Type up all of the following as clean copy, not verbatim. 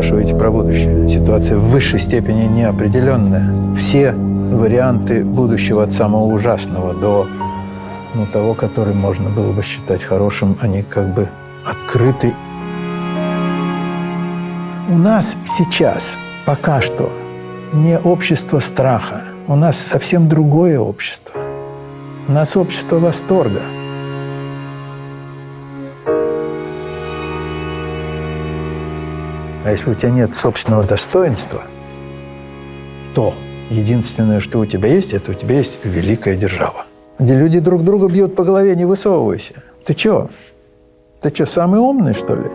спрашиваете про будущее. Ситуация в высшей степени неопределенная. Все варианты будущего от самого ужасного до того, который можно было бы считать хорошим, они как бы открыты. У нас сейчас пока что не общество страха. У нас совсем другое общество. У нас общество восторга. А если у тебя нет собственного достоинства, то единственное, что у тебя есть, это у тебя есть великая держава, где люди друг друга бьют по голове, не высовывайся. Ты чё? Ты чё, самый умный, что ли?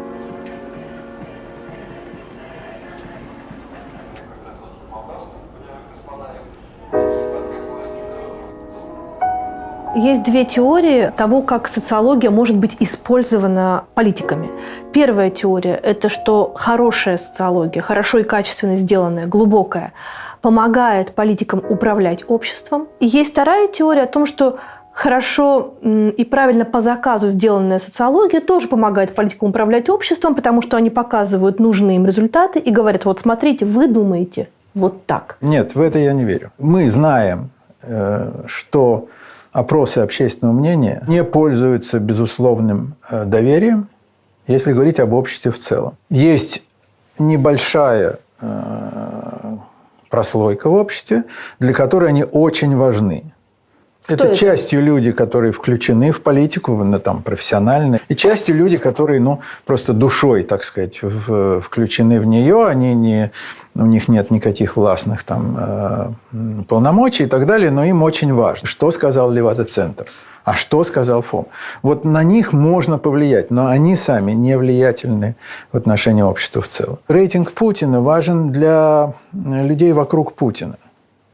Есть две теории того, как социология может быть использована политиками. Первая теория – это что хорошая социология, хорошо и качественно сделанная, глубокая, помогает политикам управлять обществом. И есть вторая теория о том, что хорошо и правильно по заказу сделанная социология тоже помогает политикам управлять обществом, потому что они показывают нужные им результаты и говорят: вот смотрите, вы думаете вот так. Нет, в это я не верю. Мы знаем, что опросы общественного мнения не пользуются безусловным доверием, если говорить об обществе в целом. Есть небольшая прослойка в обществе, для которой они очень важны. Это частью люди, которые включены в политику, там, профессионально, и частью люди, которые просто душой, так сказать, включены в нее, у них нет никаких властных там, полномочий и так далее, но им очень важно, что сказал Левада-центр, а что сказал ФОМ. Вот на них можно повлиять, но они сами не влиятельны в отношении общества в целом. Рейтинг Путина важен для людей вокруг Путина.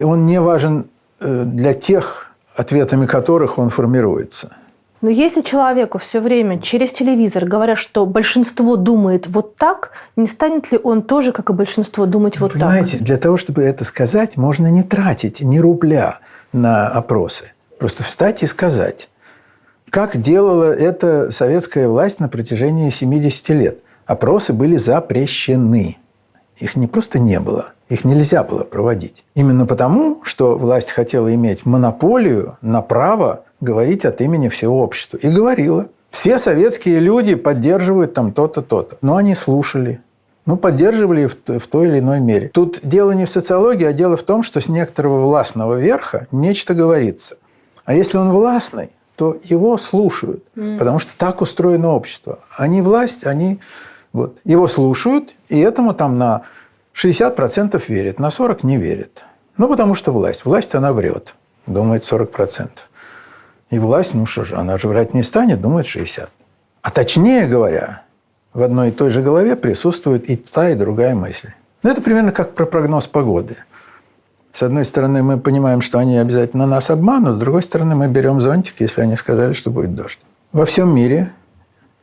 И он не важен для тех, ответами которых он формируется. Но если человеку все время через телевизор говорят, что большинство думает вот так, не станет ли он тоже, как и большинство, думать вот так? Понимаете, для того, чтобы это сказать, можно не тратить ни рубля на опросы. Просто встать и сказать. Как делала это советская власть на протяжении 70 лет. Опросы были запрещены. Их не просто не было, их нельзя было проводить. Именно потому, что власть хотела иметь монополию на право говорить от имени всего общества. И говорила. Все советские люди поддерживают там то-то, то-то. Но они слушали. Поддерживали в той или иной мере. Тут дело не в социологии, а дело в том, что с некоторого властного верха нечто говорится. А если он властный, то его слушают. Потому что так устроено общество. Они власть, они... Его слушают, и этому там на 60% верят, на 40% не верят. Потому что власть. Власть, она врет, думает 40%. И власть, она же врать не станет, думает 60%. А точнее говоря, в одной и той же голове присутствует и та, и другая мысль. Это примерно как про прогноз погоды. С одной стороны, мы понимаем, что они обязательно нас обманут, с другой стороны, мы берем зонтик, если они сказали, что будет дождь. Во всем мире,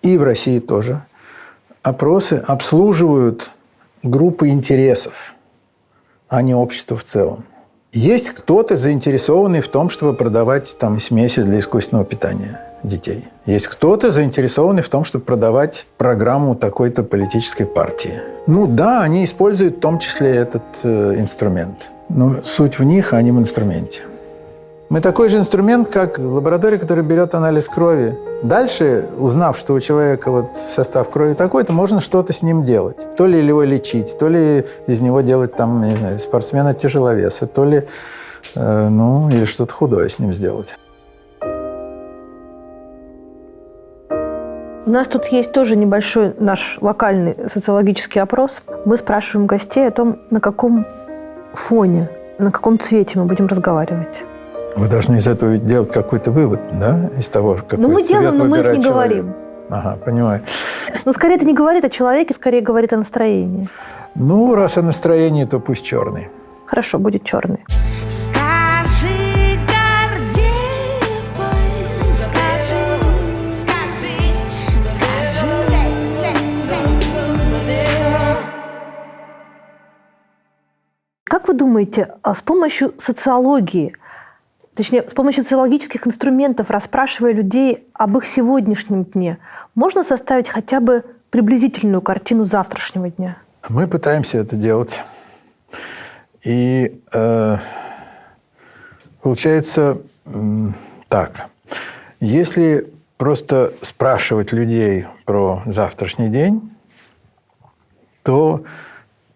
и в России тоже, опросы обслуживают группы интересов, а не общество в целом. Есть кто-то заинтересованный в том, чтобы продавать там смеси для искусственного питания детей. Есть кто-то заинтересованный в том, чтобы продавать программу такой-то политической партии. Да, они используют в том числе этот инструмент. Но суть в них, а не в инструменте. Мы такой же инструмент, как лаборатория, которая берет анализ крови. Дальше, узнав, что у человека состав крови такой-то, можно что-то с ним делать. То ли его лечить, то ли из него делать спортсмена-тяжеловеса, то ли или что-то худое с ним сделать. У нас тут есть тоже небольшой наш локальный социологический опрос. Мы спрашиваем гостей о том, на каком фоне, на каком цвете мы будем разговаривать. Вы должны из этого делать какой-то вывод, да? Из того, какой мы цвет делаем, но мы их не человек. говорим. Ага, понимаю. Скорее это не говорит о человеке, скорее говорит о настроении. Раз о настроении, то пусть черный. Хорошо, будет черный. Скажи, Гордеевой, скажи. Как вы думаете, с помощью социологии, точнее, с помощью социологических инструментов, расспрашивая людей об их сегодняшнем дне, можно составить хотя бы приблизительную картину завтрашнего дня? Мы пытаемся это делать. И получается так. Если просто спрашивать людей про завтрашний день, то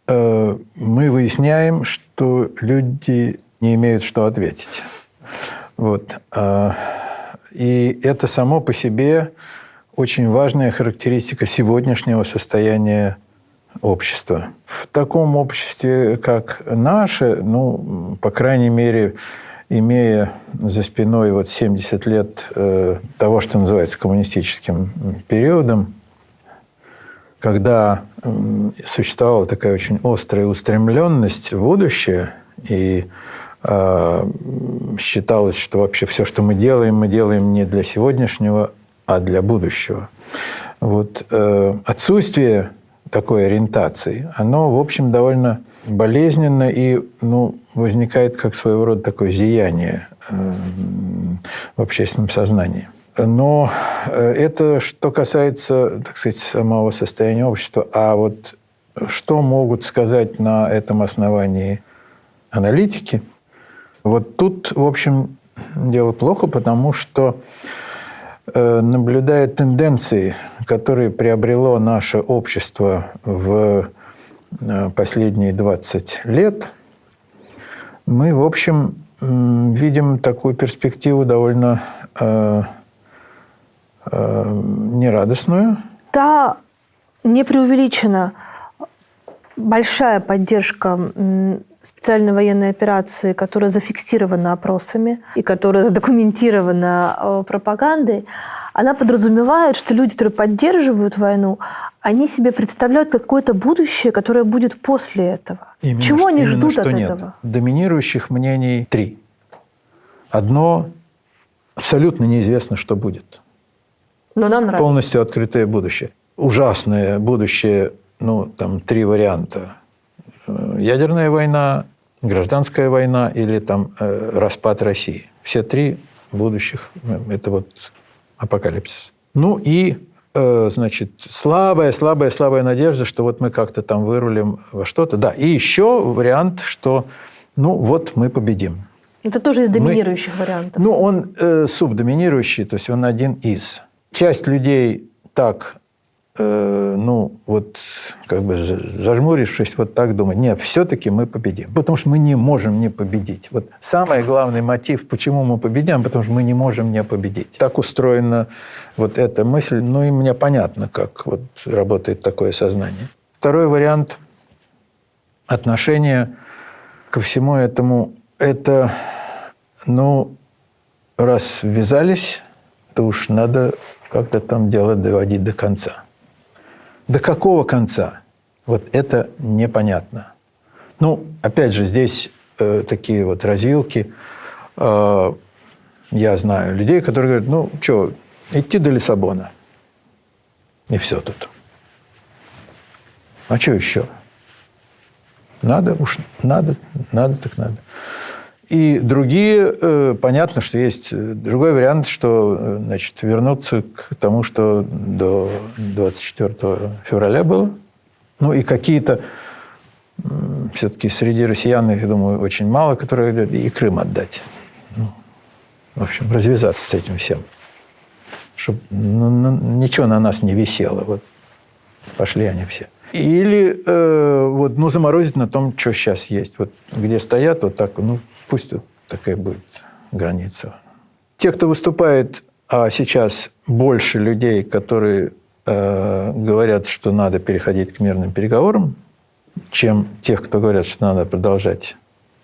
мы выясняем, что люди не имеют что ответить. Вот. И это само по себе очень важная характеристика сегодняшнего состояния общества. В таком обществе, как наше, ну, по крайней мере, имея за спиной вот 70 лет того, что называется коммунистическим периодом, когда существовала такая очень острая устремленность в будущее, и считалось, что вообще все, что мы делаем не для сегодняшнего, а для будущего. Вот отсутствие такой ориентации, оно, в общем, довольно болезненно и возникает как своего рода такое зияние в общественном сознании. Но это что касается, так сказать, самого состояния общества. А вот что могут сказать на этом основании аналитики? Вот тут, в общем, дело плохо, потому что наблюдая тенденции, которые приобрело наше общество в последние 20 лет, мы, в общем, видим такую перспективу довольно нерадостную. Да, не преувеличена большая поддержка специальной военной операции, которая зафиксирована опросами и которая задокументирована пропагандой, она подразумевает, что люди, которые поддерживают войну, они себе представляют какое-то будущее, которое будет после этого. Чего они ждут от этого? Доминирующих мнений 3. Одно абсолютно неизвестно, что будет. Но нам нравится. Полностью открытое будущее. Ужасное будущее, 3 варианта. Ядерная война, гражданская война или распад России. Все 3 будущих – это вот апокалипсис. Слабая надежда, что вот мы как-то там вырулим во что-то. Да, и еще вариант, что мы победим. Это тоже из доминирующих вариантов. Он субдоминирующий, то есть он один из. Часть людей так, зажмурившись, вот так думает, нет, все-таки мы победим. Потому что мы не можем не победить. Вот самый главный мотив, почему мы победим, потому что мы не можем не победить. Так устроена вот эта мысль. И мне понятно, как вот работает такое сознание. Второй вариант отношения ко всему этому – это, раз ввязались, то уж надо как-то там дело доводить до конца. До какого конца? Вот это непонятно. Опять же, здесь такие вот развилки. Я знаю людей, которые говорят, идти до Лиссабона. И все тут. А что еще? Надо, так надо. И другие, понятно, что есть другой вариант, что вернуться к тому, что до 24 февраля было. И какие-то, все-таки среди россиян, я думаю, очень мало, которые говорят, и Крым отдать. В общем, развязаться с этим всем. Чтобы ничего на нас не висело. Вот пошли они все. Или заморозить на том, что сейчас есть. Вот где стоят, вот так, пусть вот такая будет граница. Те, кто выступает, а сейчас больше людей, которые говорят, что надо переходить к мирным переговорам, чем тех, кто говорят, что надо продолжать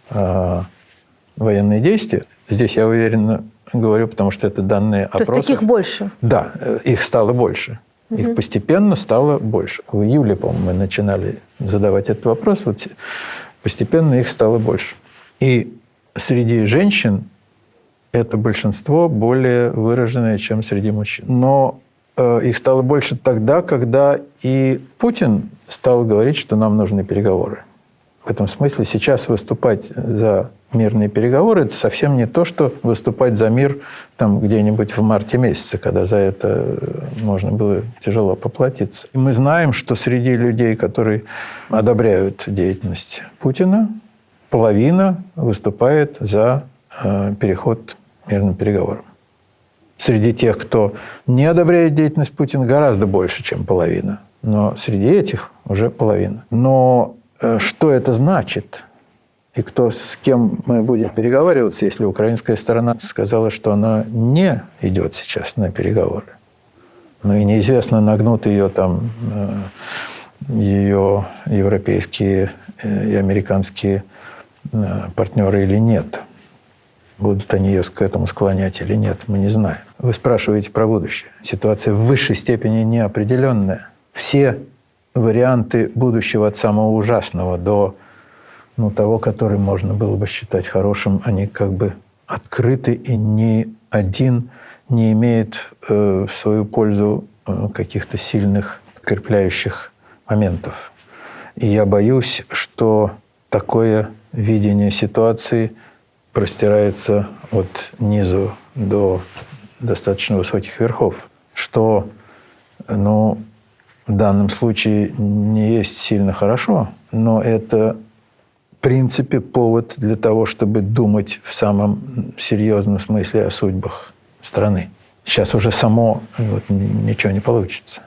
военные действия. Здесь я уверенно говорю, потому что это данные опросов. То есть таких больше? Да, их стало больше. Их постепенно стало больше. В июле, по-моему, мы начинали задавать этот вопрос. Вот постепенно их стало больше. И среди женщин это большинство более выраженное, чем среди мужчин. Но их стало больше тогда, когда и Путин стал говорить, что нам нужны переговоры. В этом смысле сейчас выступать за мирные переговоры – это совсем не то, что выступать за мир там где-нибудь в марте месяце, когда за это можно было тяжело поплатиться. И мы знаем, что среди людей, которые одобряют деятельность Путина, половина выступает за переход к мирным переговорам. Среди тех, кто не одобряет деятельность Путина, гораздо больше, чем половина. Но среди этих уже половина. Но что это значит? И с кем мы будем переговариваться, если украинская сторона сказала, что она не идет сейчас на переговоры? Ну и неизвестно, нагнут ее там ее европейские и американские партнеры или нет. Будут они ее к этому склонять или нет, мы не знаем. Вы спрашиваете про будущее. Ситуация в высшей степени неопределенная. Все варианты будущего от самого ужасного до того, который можно было бы считать хорошим, они как бы открыты, и ни один не имеет в свою пользу каких-то сильных подкрепляющих моментов. И я боюсь, что такое видение ситуации простирается от низу до достаточно высоких верхов, что, в данном случае не есть сильно хорошо, но это, в принципе, повод для того, чтобы думать в самом серьезном смысле о судьбах страны. Сейчас уже само ничего не получится.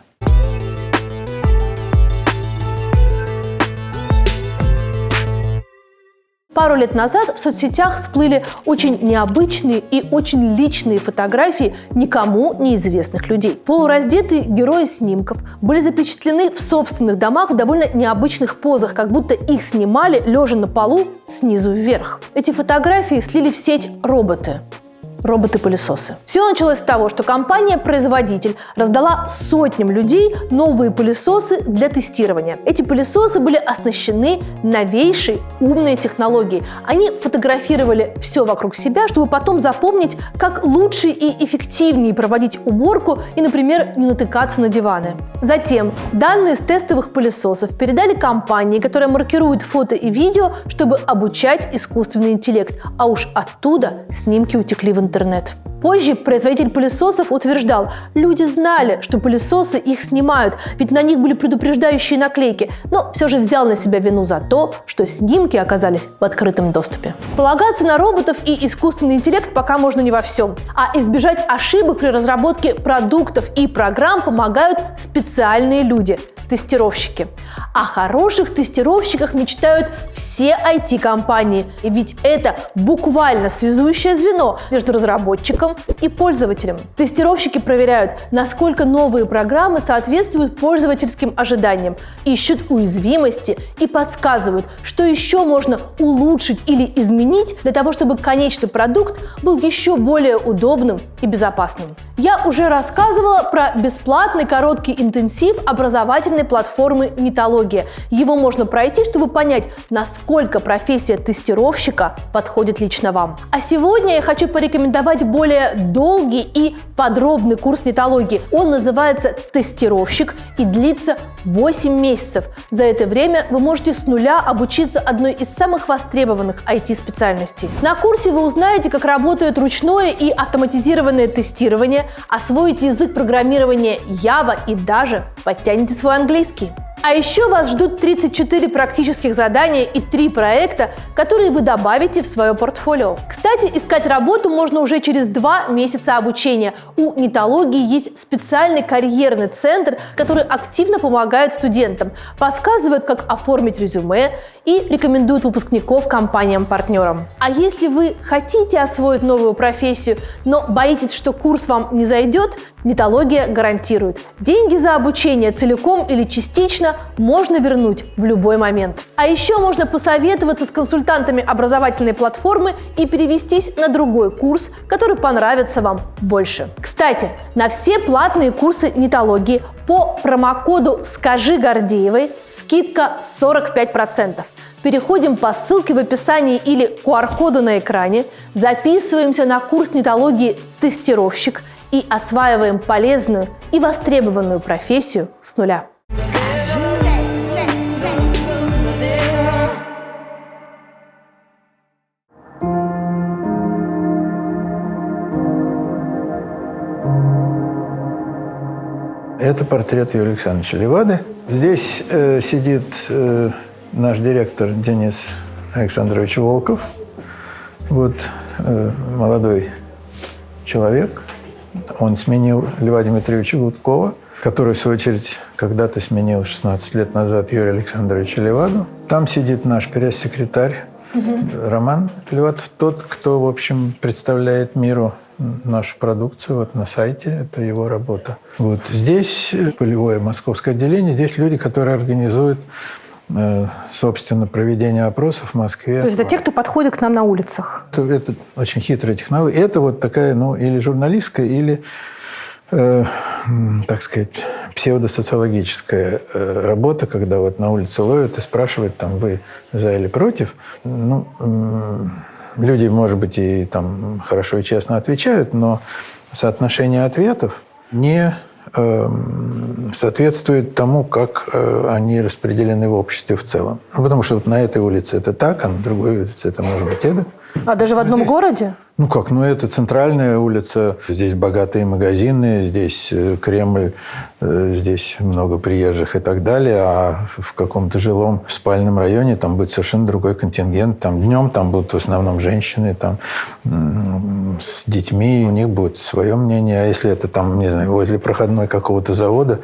Пару лет назад в соцсетях всплыли очень необычные и очень личные фотографии никому неизвестных людей. Полураздетые герои снимков были запечатлены в собственных домах в довольно необычных позах, как будто их снимали лежа на полу снизу вверх. Эти фотографии слили в сеть роботы-пылесосы. Все началось с того, что компания-производитель раздала сотням людей новые пылесосы для тестирования. Эти пылесосы были оснащены новейшей умной технологией. Они фотографировали все вокруг себя, чтобы потом запомнить, как лучше и эффективнее проводить уборку и, например, не натыкаться на диваны. Затем данные с тестовых пылесосов передали компании, которая маркирует фото и видео, чтобы обучать искусственный интеллект, а уж оттуда снимки утекли в интернет. Позже производитель пылесосов утверждал, люди знали, что пылесосы их снимают, ведь на них были предупреждающие наклейки, но все же взял на себя вину за то, что снимки оказались в открытом доступе. Полагаться на роботов и искусственный интеллект пока можно не во всем, а избежать ошибок при разработке продуктов и программ помогают специальные люди – тестировщики. О хороших тестировщиках мечтают все IT-компании, ведь это буквально связующее звено между разработчиком и пользователем. Тестировщики проверяют, насколько новые программы соответствуют пользовательским ожиданиям, ищут уязвимости и подсказывают, что еще можно улучшить или изменить для того, чтобы конечный продукт был еще более удобным и безопасным. Я уже рассказывала про бесплатный короткий интенсив образовательной платформы «Нитология». Его можно пройти, чтобы понять, насколько профессия тестировщика подходит лично вам. А сегодня я хочу порекомендовать более долгий и подробный курс «Нитологии». Он называется «Тестировщик» и длится 8 месяцев. За это время вы можете с нуля обучиться одной из самых востребованных IT-специальностей. На курсе вы узнаете, как работает ручное и автоматизированное тестирование, освоите язык программирования Java и даже подтянете свой английский. А еще вас ждут 34 практических задания и 3 проекта, которые вы добавите в свое портфолио. Кстати, искать работу можно уже через 2 месяца обучения. У Нитологии есть специальный карьерный центр, который активно помогает студентам, подсказывает, как оформить резюме и рекомендует выпускников компаниям-партнерам. А если вы хотите освоить новую профессию, но боитесь, что курс вам не зайдет, Нитология гарантирует: деньги за обучение целиком или частично можно вернуть в любой момент. А еще можно посоветоваться с консультантами образовательной платформы и перевестись на другой курс, который понравится вам больше. Кстати, на все платные курсы Нитологии по промокоду «Скажи Гордеевой» скидка 45%. Переходим по ссылке в описании или QR-коду на экране, записываемся на курс Нитологии «Тестировщик» и осваиваем полезную и востребованную профессию с нуля. Это портрет Юрия Александровича Левады. Здесь сидит наш директор Денис Александрович Волков. Вот молодой человек. Он сменил Льва Дмитриевича Гудкова, который, в свою очередь, когда-то сменил 16 лет назад Юрия Александровича Леваду. Там сидит наш пресс-секретарь Роман Левадов, тот, кто, в общем, представляет миру нашу продукцию вот на сайте. Это его работа. Вот здесь полевое московское отделение. Здесь люди, которые организуют, собственно, проведение опросов в Москве. То есть это те, кто подходит к нам на улицах? Это очень хитрая технология. Это вот такая, или журналистская, или, так сказать, псевдосоциологическая работа, когда вот на улице ловят и спрашивают, там, вы за или против. Люди, может быть, и там хорошо и честно отвечают, но соотношение ответов не соответствует тому, как они распределены в обществе в целом. Потому что вот на этой улице это так, а на другой улице это может быть это. А даже в одном городе? Это центральная улица. Здесь богатые магазины, здесь Кремль, здесь много приезжих и так далее. А в каком-то жилом спальном районе там будет совершенно другой контингент. Там днем там будут в основном женщины там, с детьми, у них будет свое мнение. А если это там, не знаю, возле проходной какого-то завода,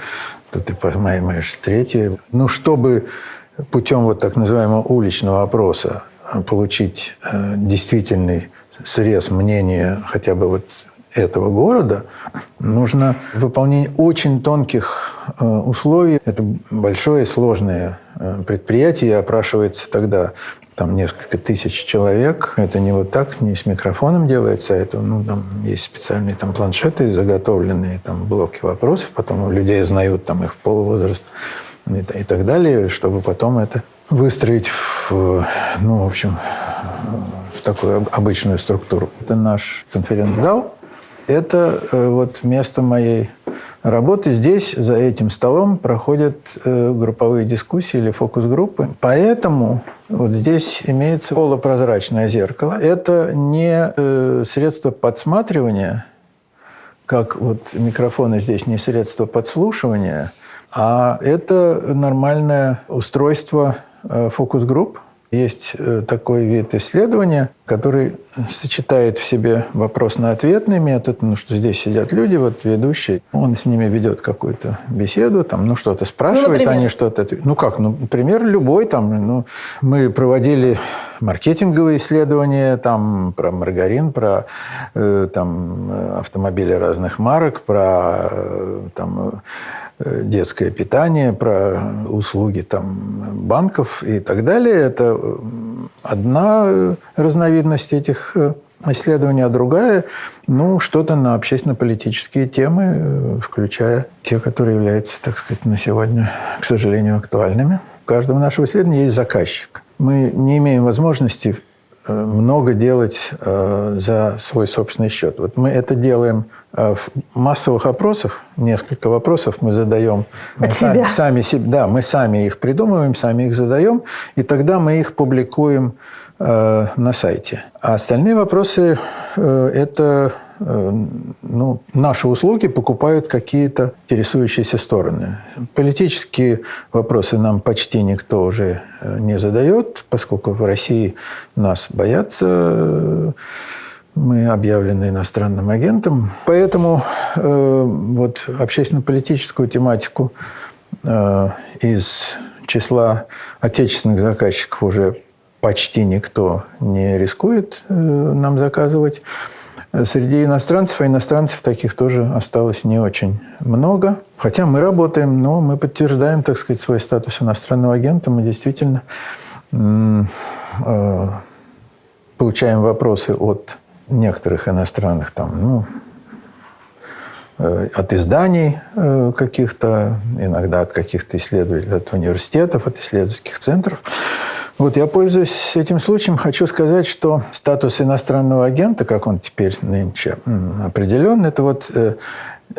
то ты поймаешь третье. Чтобы путем вот так называемого уличного опроса получить действительный срез мнения хотя бы вот этого города, нужно выполнение очень тонких условий. Это большое и сложное предприятие. Опрашивается тогда там несколько тысяч человек. Это не вот так, не с микрофоном делается. Это, там есть специальные там планшеты, заготовленные там блоки вопросов. Потом у людей узнают там их полувозраст и так далее, чтобы потом это выстроить в такую обычную структуру. Это наш конференц-зал. Это вот место моей работы. Здесь, за этим столом, проходят групповые дискуссии или фокус-группы. Поэтому вот здесь имеется полупрозрачное зеркало. Это не средство подсматривания, как вот микрофоны здесь не средство подслушивания, а это нормальное устройство фокус-групп. Есть такой вид исследования, который сочетает в себе вопрос-на-ответный метод, что здесь сидят люди, вот ведущий, он с ними ведет какую-то беседу, там, что-то спрашивает, они что-то... например, любой там... мы проводили маркетинговые исследования там, про маргарин, про автомобили разных марок, про детское питание, про услуги банков и так далее. Это одна разновидность этих исследований, а другая что-то на общественно-политические темы, включая те, которые являются, так сказать, на сегодня, к сожалению, актуальными. У каждого нашего исследования есть заказчик. Мы не имеем возможности много делать за свой собственный счет. Вот мы это делаем в массовых опросах. Несколько вопросов мы задаем. Мы сами их придумываем, сами их задаем, и тогда мы их публикуем на сайте. А остальные вопросы это наши услуги покупают какие-то интересующиеся стороны. Политические вопросы нам почти никто уже не задает, поскольку в России нас боятся. Мы объявлены иностранным агентом. Поэтому вот общественно-политическую тематику из числа отечественных заказчиков уже почти никто не рискует нам заказывать. Среди иностранцев, а иностранцев таких тоже осталось не очень много. Хотя мы работаем, но мы подтверждаем, так сказать, свой статус иностранного агента. Мы действительно получаем вопросы от некоторых иностранных от изданий каких-то, иногда от каких-то исследователей, от университетов, от исследовательских центров. Вот я, пользуясь этим случаем, хочу сказать, что статус иностранного агента, как он теперь нынче определен, это вот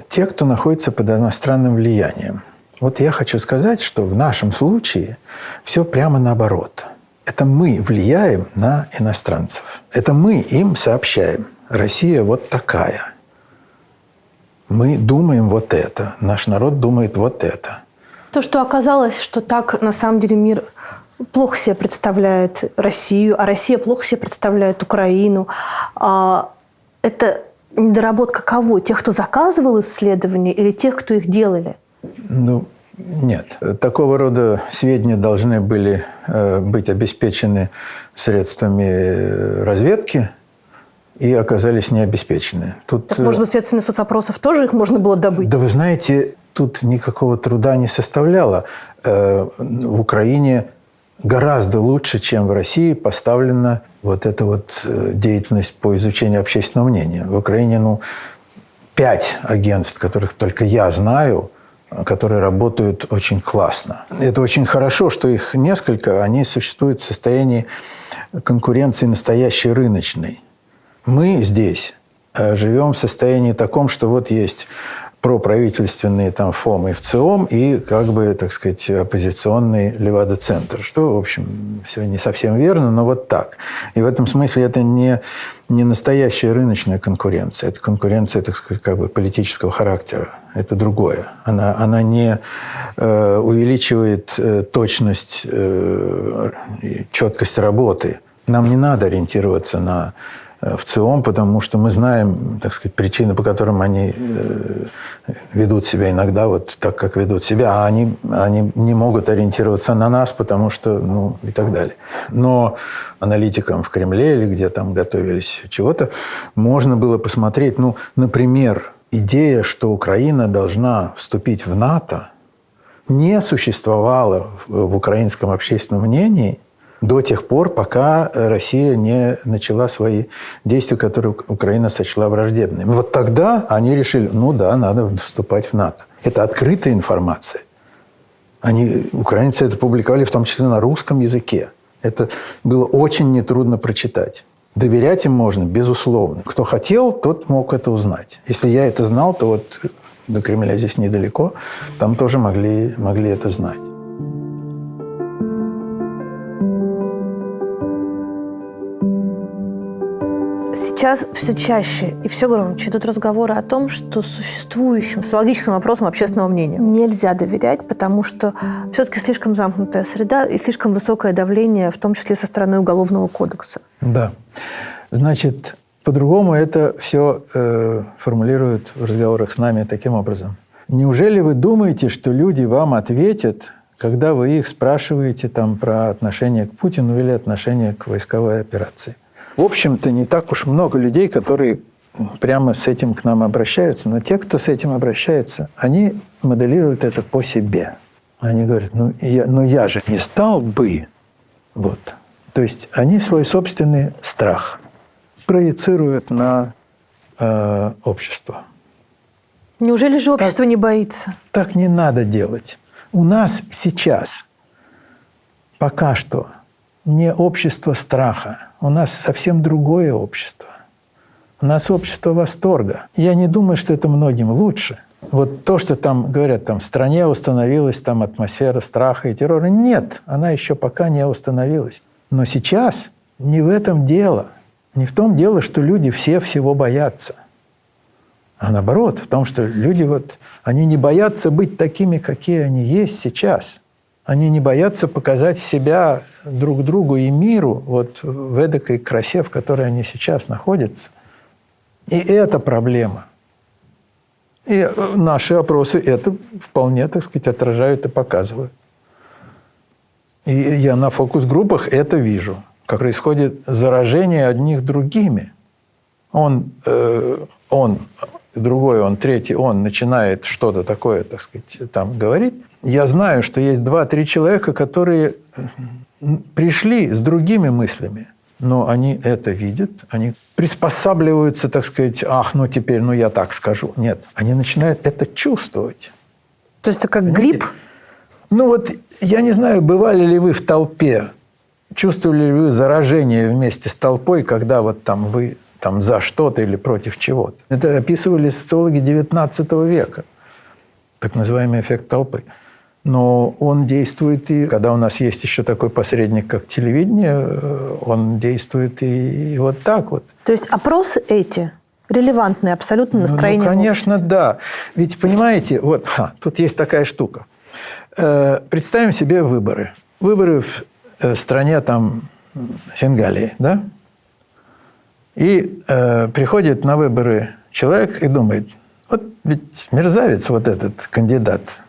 те, кто находится под иностранным влиянием. Вот я хочу сказать, что в нашем случае все прямо наоборот. Это мы влияем на иностранцев. Это мы им сообщаем. Россия вот такая. Мы думаем вот это, наш народ думает вот это. То, что оказалось, что так на самом деле мир плохо себе представляет Россию, а Россия плохо себе представляет Украину. Это недоработка кого? Тех, кто заказывал исследования, или тех, кто их делали? Ну, нет. Такого рода сведения должны были быть обеспечены средствами разведки и оказались необеспечены. Тут, Так, может быть, средствами соцопросов тоже их можно было добыть? Да вы знаете, тут никакого труда не составляло. В Украине гораздо лучше, чем в России, поставлена вот эта вот деятельность по изучению общественного мнения. В Украине, 5 агентств, которых только я знаю, которые работают очень классно. Это очень хорошо, что их несколько, они существуют в состоянии конкуренции настоящей рыночной. Мы здесь живем в состоянии таком, что вот есть проправительственные там ФОМ и ВЦИОМ и, как бы, так сказать, оппозиционный Левада-центр, что, в общем, сегодня не совсем верно, но вот так. И в этом смысле это не настоящая рыночная конкуренция, это конкуренция, так сказать, как бы политического характера, это другое. Она не увеличивает точность, четкость работы. Нам не надо ориентироваться на ВЦИОМ, потому что мы знаем, так сказать, причины, по которым они ведут себя иногда вот так, как ведут себя, а они не могут ориентироваться на нас, потому что, и так далее. Но аналитикам в Кремле или где там готовились чего-то, можно было посмотреть, например, идея, что Украина должна вступить в НАТО, не существовала в украинском общественном мнении до тех пор, пока Россия не начала свои действия, которые Украина сочла враждебными. Вот тогда они решили, надо вступать в НАТО. Это открытая информация. Украинцы это публиковали, в том числе на русском языке. Это было очень нетрудно прочитать. Доверять им можно, безусловно. Кто хотел, тот мог это узнать. Если я это знал, то вот до Кремля здесь недалеко, там тоже могли это знать. Сейчас все чаще и все громче идут разговоры о том, что существующим социологическим вопросам общественного мнения нельзя доверять, потому что все-таки слишком замкнутая среда и слишком высокое давление, в том числе со стороны Уголовного кодекса. Да. Значит, по-другому это все формулируют в разговорах с нами таким образом. Неужели вы думаете, что люди вам ответят, когда вы их спрашиваете про отношение к Путину или отношение к войсковой операции? В общем-то, не так уж много людей, которые прямо с этим к нам обращаются, но те, кто с этим обращается, они моделируют это по себе. Они говорят, я же не стал бы. Вот. То есть они свой собственный страх проецируют на общество. Неужели же общество не боится? Так не надо делать. У нас сейчас пока что не общество страха. У нас совсем другое общество. У нас общество восторга. Я не думаю, что это многим лучше. Вот то, что там говорят, в стране установилась атмосфера страха и террора. Нет, она еще пока не установилась. Но сейчас не в этом дело. Не в том дело, что люди все всего боятся. А наоборот, в том, что люди они не боятся быть такими, какие они есть сейчас. Они не боятся показать себя друг другу и миру в эдакой красе, в которой они сейчас находятся. И это проблема. И наши опросы это вполне, так сказать, отражают и показывают. И я на фокус-группах это вижу, как происходит заражение одних другими. Другой, третий, начинает что-то такое, так сказать, там говорить. Я знаю, что есть 2-3 человека, которые пришли с другими мыслями, но они это видят, они приспосабливаются, так сказать, теперь, я так скажу. Нет, они начинают это чувствовать. То есть это как грипп? Я не знаю, бывали ли вы в толпе, чувствовали ли вы заражение вместе с толпой, когда вы за что-то или против чего-то. Это описывали социологи XIX века, так называемый эффект толпы. Но он действует и когда у нас есть еще такой посредник, как телевидение, он действует и вот так вот. То есть опросы эти релевантное абсолютно настроение. Ну, конечно, да. Ведь, понимаете, вот тут есть такая штука. Представим себе выборы. Выборы в стране там Фингалии, да? И приходит на выборы человек и думает, вот ведь мерзавец вот этот кандидат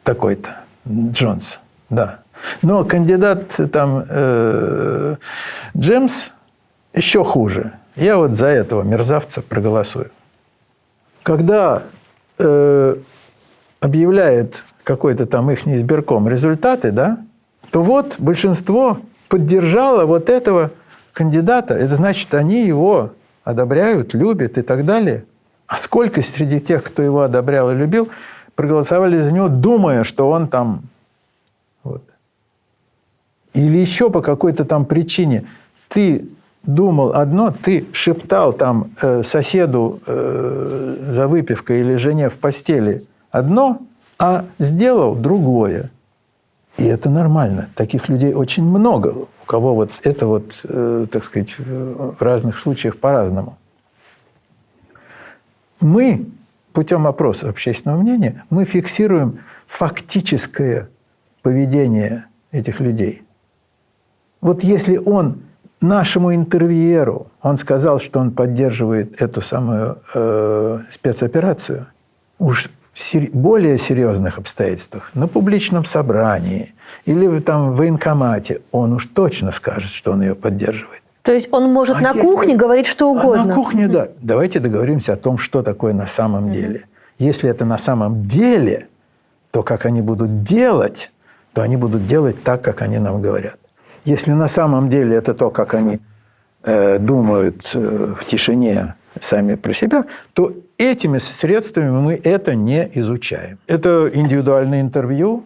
такой-то, Джонс, да. Но кандидат там Джемс еще хуже. Я вот за этого мерзавца проголосую. Когда объявляет какой-то там их избирком результаты, да, то вот большинство поддержало вот этого кандидата. Это значит, они его одобряют, любят и так далее. А сколько среди тех, кто его одобрял и любил, проголосовали за него, думая, что он там... Вот. Или еще по какой-то там причине. Ты думал одно, ты шептал там соседу за выпивкой или жене в постели одно, а сделал другое. И это нормально. Таких людей очень много, у кого вот это вот, так сказать, в разных случаях по-разному. Мы путем опроса общественного мнения мы фиксируем фактическое поведение этих людей. Вот если он нашему интервьюеру, он сказал, что он поддерживает эту самую спецоперацию, уж в более серьезных обстоятельствах, на публичном собрании или там в военкомате, он уж точно скажет, что он ее поддерживает. То есть он может на кухне говорить что угодно? На кухне, да. Давайте договоримся о том, что такое на самом деле. Если это на самом деле, то как они будут делать, то они будут делать так, как они нам говорят. Если на самом деле это то, как они думают в тишине сами про себя, то этими средствами мы это не изучаем. Это индивидуальное интервью,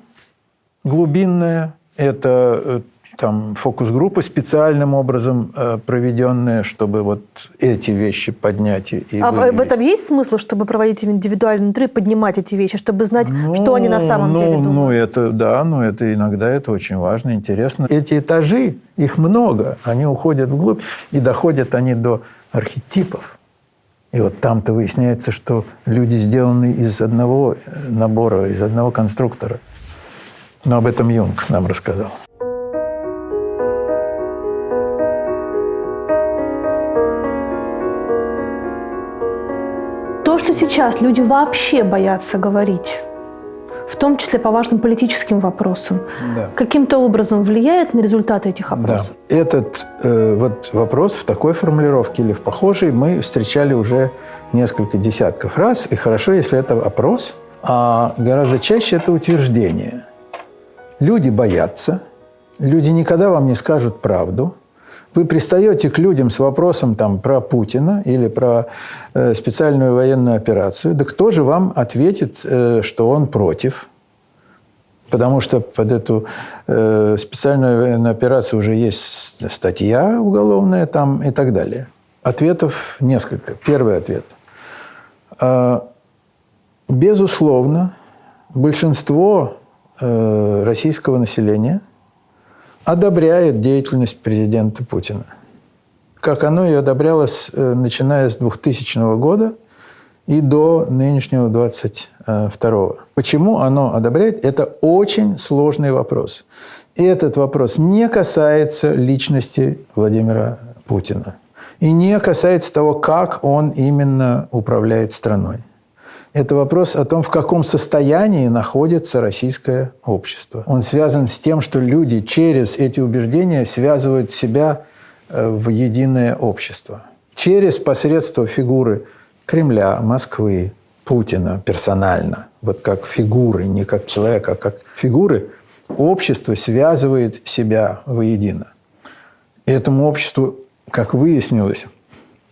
глубинное, это там фокус-группы, специальным образом проведенные, чтобы вот эти вещи поднять и выявить. В этом есть смысл, чтобы проводить индивидуальные интервью, поднимать эти вещи, чтобы знать, что они на самом деле думают? Это иногда это очень важно, интересно. Эти этажи, их много, они уходят вглубь, и доходят они до архетипов. И вот там-то выясняется, что люди сделаны из одного набора, из одного конструктора. Но об этом Юнг нам рассказал. То, что сейчас люди вообще боятся говорить, в том числе по важным политическим вопросам, да, каким-то образом влияет на результаты этих опросов? Да. Этот вот вопрос в такой формулировке или в похожей мы встречали уже несколько десятков раз. И хорошо, если это опрос, а гораздо чаще это утверждение. Люди боятся, люди никогда вам не скажут правду. Вы пристаете к людям с вопросом там, про Путина или про специальную военную операцию. Да кто же вам ответит, что он против? Потому что под эту специальную военную операцию уже есть статья уголовная там, и так далее. Ответов несколько. Первый ответ. Безусловно, большинство российского населения одобряет деятельность президента Путина. Как оно и одобрялось, начиная с 2000 года и до нынешнего 2022. Почему оно одобряет? Это очень сложный вопрос. И этот вопрос не касается личности Владимира Путина. И не касается того, как он именно управляет страной. Это вопрос о том, в каком состоянии находится российское общество. Он связан с тем, что люди через эти убеждения связывают себя в единое общество. Через посредство фигуры Кремля, Москвы, Путина персонально, вот как фигуры, не как человека, а как фигуры, общество связывает себя воедино. И этому обществу, как выяснилось,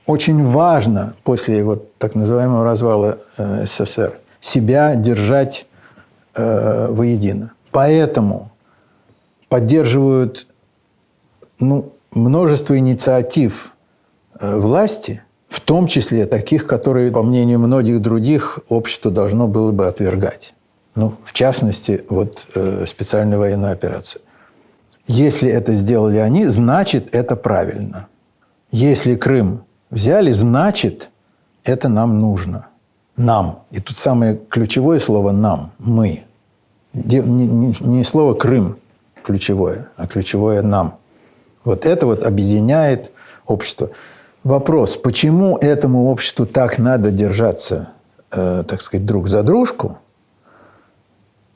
очень важно после вот так называемого развала СССР себя держать воедино. Поэтому поддерживают множество инициатив власти, в том числе таких, которые, по мнению многих других, общество должно было бы отвергать. В частности, вот специальную военную операцию. Если это сделали они, значит, это правильно. Если Крым взяли, значит, это нам нужно. Нам. И тут самое ключевое слово «нам», «мы». Не слово «Крым» ключевое, а ключевое «нам». Вот это вот объединяет общество. Вопрос, почему этому обществу так надо держаться, так сказать, друг за дружку,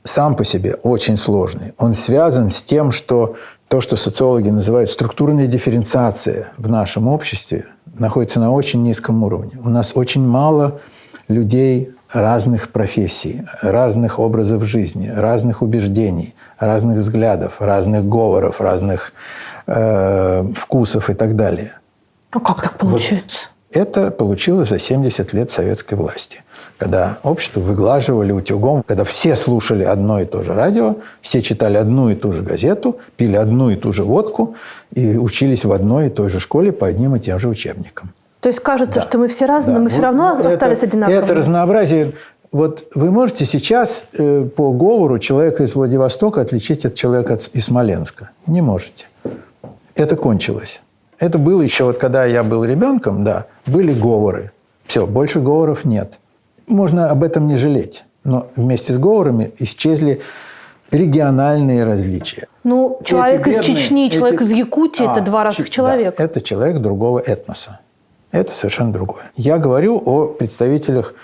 сам по себе очень сложный. Он связан с тем, что то, что социологи называют структурная дифференциация в нашем обществе, находится на очень низком уровне. У нас очень мало людей разных профессий, разных образов жизни, разных убеждений, разных взглядов, разных говоров, разных вкусов и так далее. А как так получается? Это получилось за 70 лет советской власти, когда общество выглаживали утюгом, когда все слушали одно и то же радио, все читали одну и ту же газету, пили одну и ту же водку и учились в одной и той же школе по одним и тем же учебникам. То есть кажется, Да. что мы все разные, Да. но мы все равно остались одинаковыми. Это разнообразие. Вот вы можете сейчас по говору человека из Владивостока отличить от человека из Смоленска? Не можете. Это кончилось. Это было еще, вот когда я был ребенком, да, были говоры. Все, больше говоров нет. Можно об этом не жалеть. Но вместе с говорами исчезли региональные различия. Ну, человек из бедные, Чечни, человек из Якутии – это два разных человека. Да, это человек другого этноса. Это совершенно другое. Я говорю о представителях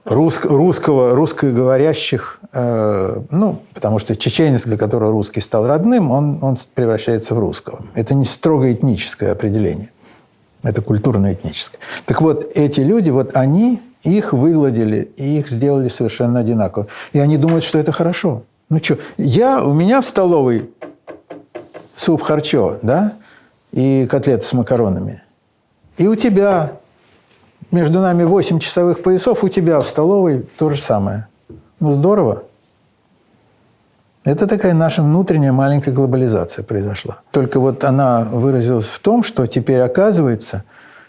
русскоговорящих, потому что чеченец, для которого русский стал родным, он превращается в русского. Это не строго этническое определение. Это культурно-этническое. Так вот, эти люди, вот они их выгладили и их сделали совершенно одинаково. И они думают, что это хорошо. Ну что, у меня в столовой суп харчо, да, и котлеты с макаронами. И у тебя, между нами 8 часовых поясов, у тебя в столовой то же самое. Ну, здорово. Это такая наша внутренняя маленькая глобализация произошла. Только вот она выразилась в том, что теперь, оказывается,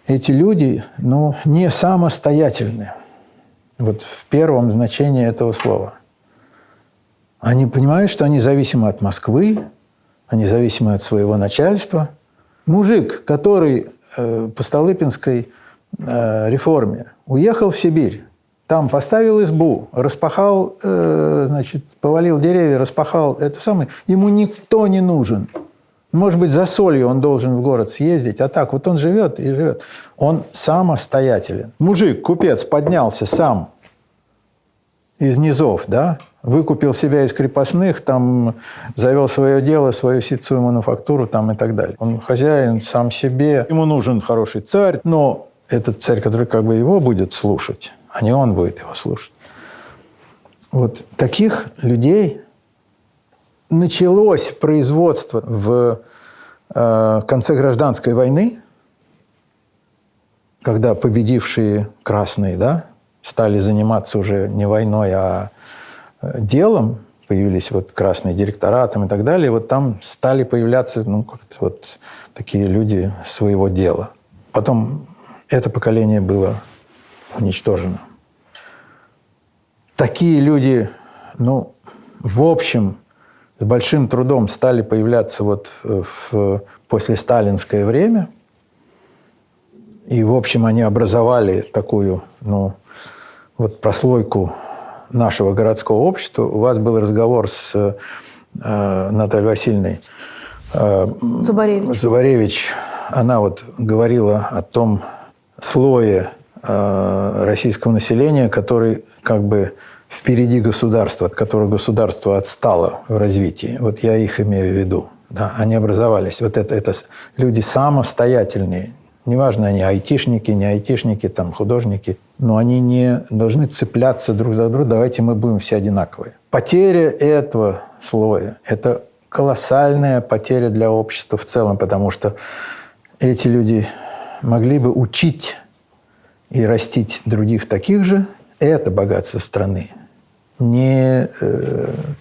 эти люди, не самостоятельны. Вот в первом значении этого слова. Они понимают, что они зависимы от Москвы, они зависимы от своего начальства. Мужик, который по Столыпинской реформе уехал в Сибирь, там поставил избу, распахал, повалил деревья, распахал это самое. Ему никто не нужен. Может быть, за солью он должен в город съездить, а так вот он живет и живет. Он самостоятелен. Мужик, купец, поднялся сам из низов, да, выкупил себя из крепостных, там завел свое дело, свою ситцевую мануфактуру там, и так далее. Он хозяин сам себе. Ему нужен хороший царь, но этот царь, который как бы его будет слушать, а не он будет его слушать. Вот таких людей началось производство в конце гражданской войны, когда победившие красные, да, стали заниматься уже не войной, а делом, появились вот красные директора и так далее, вот там стали появляться как-то вот такие люди своего дела. Потом это поколение было уничтожено. Такие люди, в общем, с большим трудом стали появляться вот в послесталинское время. И, в общем, они образовали такую, прослойку нашего городского общества. У вас был разговор с Натальей Васильевной Зубаревич. Она вот говорила о том слое российского населения, который как бы впереди государства, от которого государство отстало в развитии. Вот я их имею в виду. Да, они образовались. Вот это люди самостоятельные. Неважно, они айтишники, не айтишники, там, художники, но они не должны цепляться друг за друга. Давайте мы будем все одинаковые. Потеря этого слоя – это колоссальная потеря для общества в целом, потому что эти люди могли бы учить и растить других таких же. Это богатство страны. Не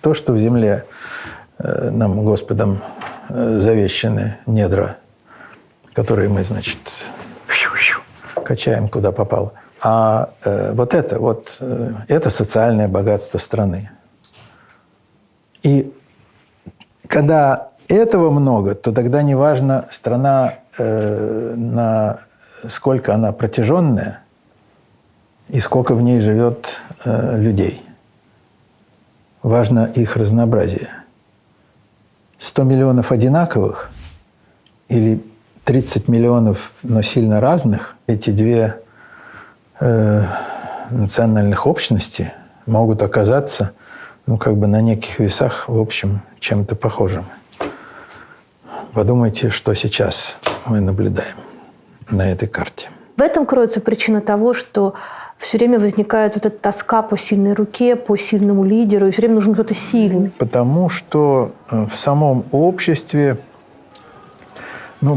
то, что в земле нам Господом завещаны недра, которые мы, качаем куда попало. А это социальное богатство страны. И когда этого много, то тогда неважно, страна на сколько она протяженная и сколько в ней живет людей. Важно их разнообразие. 100 миллионов одинаковых или 30 миллионов, но сильно разных, эти две национальных общности могут оказаться на неких весах, в общем, чем-то похожим. Подумайте, что сейчас мы наблюдаем на этой карте. В этом кроется причина того, что все время возникает вот эта тоска по сильной руке, по сильному лидеру, и все время нужен кто-то сильный. Потому что в самом обществе,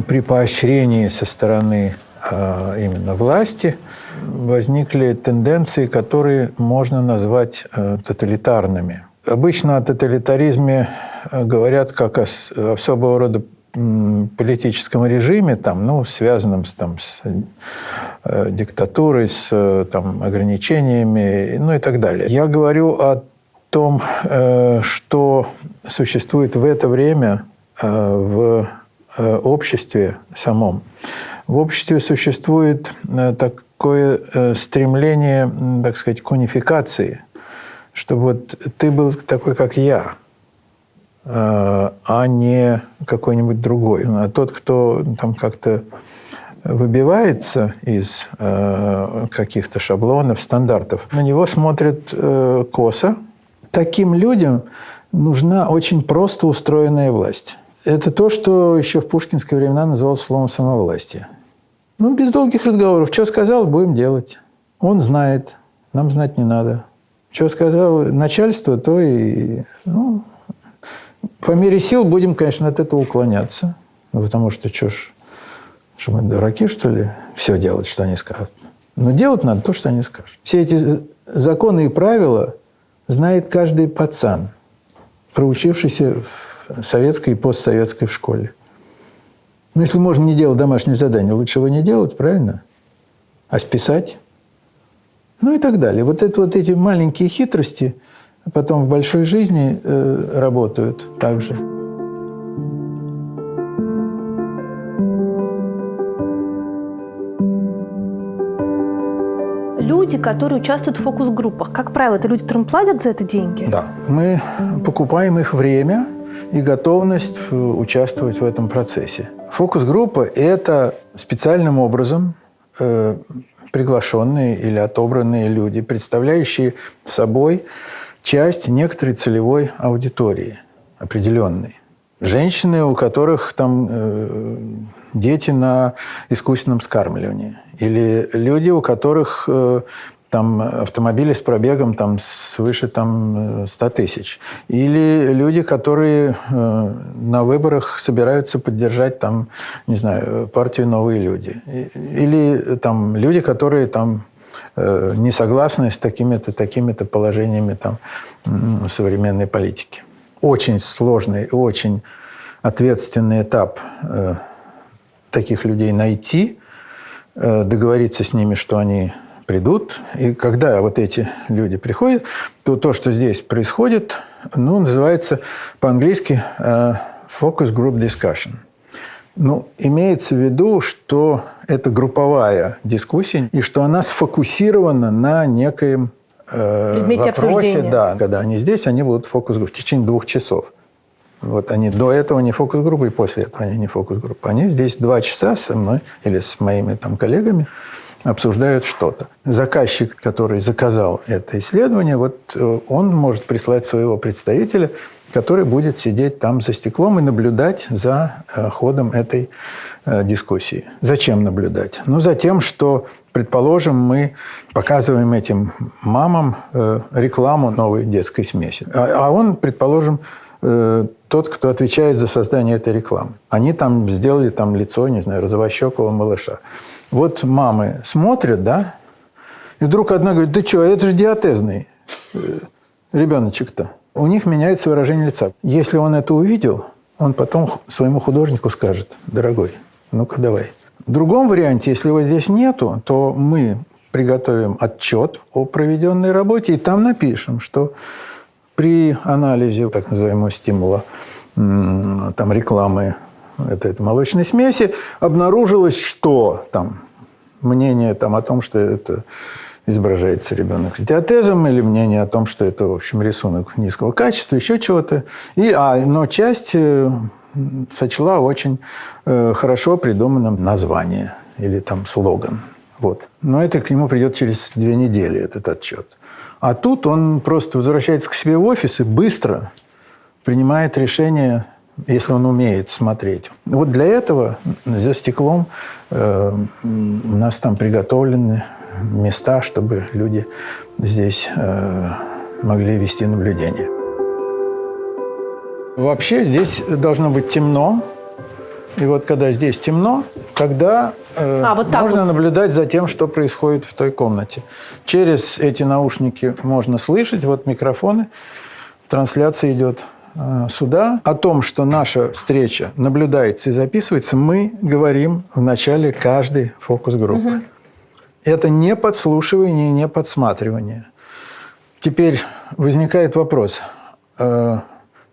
при поощрении со стороны именно власти, возникли тенденции, которые можно назвать тоталитарными. Обычно о тоталитаризме говорят как о особого рода политическом режиме, связанном с диктатурой, с ограничениями, и так далее. Я говорю о том, что существует в это время в обществе самом. В обществе существует такое стремление, так сказать, к унификации, чтобы ты был такой, как я, а не какой-нибудь другой. А тот, кто как-то выбивается из каких-то шаблонов, стандартов, на него смотрят косо. Таким людям нужна очень просто устроенная власть. Это то, что еще в пушкинские времена называлось словом самовластие. Без долгих разговоров. Что сказал, будем делать. Он знает, нам знать не надо. Что сказал начальство, то и... по мере сил будем, конечно, от этого уклоняться. Потому что, что мы дураки, что ли, все делать, что они скажут. Но делать надо то, что они скажут. Все эти законы и правила знает каждый пацан, проучившийся в советской и постсоветской в школе. Если можно не делать домашнее задание, лучше его не делать, правильно? А списать? И так далее. Вот эти маленькие хитрости потом в большой жизни работают так же. Люди, которые участвуют в фокус-группах, как правило, это люди, которым платят за это деньги? Да. Мы покупаем их время и готовность участвовать в этом процессе. Фокус-группа – это специальным образом приглашенные или отобранные люди, представляющие собой часть некоторой целевой аудитории определенной. Женщины, у которых дети на искусственном вскармливании. Или люди, у которых автомобили с пробегом свыше 100 тысяч. Или люди, которые на выборах собираются поддержать партию «Новые люди». Или люди, которые не согласны с такими-то положениями современной политики. Очень сложный, очень ответственный этап таких людей найти, договориться с ними, что они придут. И когда эти люди приходят, то, что здесь происходит, называется по-английски focus group discussion. Имеется в виду, что это групповая дискуссия, и что она сфокусирована на некоем предмете вопросе. обсуждения. Да, когда они здесь, они будут фокус-группой в течение 2 часов. Они до этого не фокус-группа, и после этого они не фокус-группа. Они здесь 2 часа со мной или с моими коллегами обсуждают что-то. Заказчик, который заказал это исследование, он может прислать своего представителя, который будет сидеть там за стеклом и наблюдать за ходом этой дискуссии. Зачем наблюдать? За тем, что, предположим, мы показываем этим мамам рекламу новой детской смеси. А он, предположим, тот, кто отвечает за создание этой рекламы. Они сделали лицо, не знаю, розовощекого малыша. Мамы смотрят, да, и вдруг одна говорит: да что, это же диатезный ребеночек-то. У них меняется выражение лица. Если он это увидел, он потом своему художнику скажет: дорогой, ну-ка давай. В другом варианте, если его здесь нету, то мы приготовим отчет о проведенной работе, и там напишем, что при анализе так называемого стимула рекламы этой молочной смеси обнаружилось, что мнение там, о том, что это изображается ребенок с диатезом, или мнение о том, что это, в общем, рисунок низкого качества, еще чего-то. Но часть сочла очень хорошо придуманным название или там слоган. Вот. Но это к нему придет через 2 недели, этот отчет. А тут он просто возвращается к себе в офис и быстро принимает решение, если он умеет смотреть. Вот для этого за стеклом у нас там приготовлены места, чтобы люди здесь могли вести наблюдение. Вообще здесь должно быть темно. И вот когда здесь темно, тогда можно наблюдать за тем, что происходит в той комнате. Через эти наушники можно слышать, вот микрофоны, трансляция идет сюда. О том, что наша встреча наблюдается и записывается, мы говорим в начале каждой фокус-группы. Угу. Это не подслушивание, не подсматривание. Теперь возникает вопрос,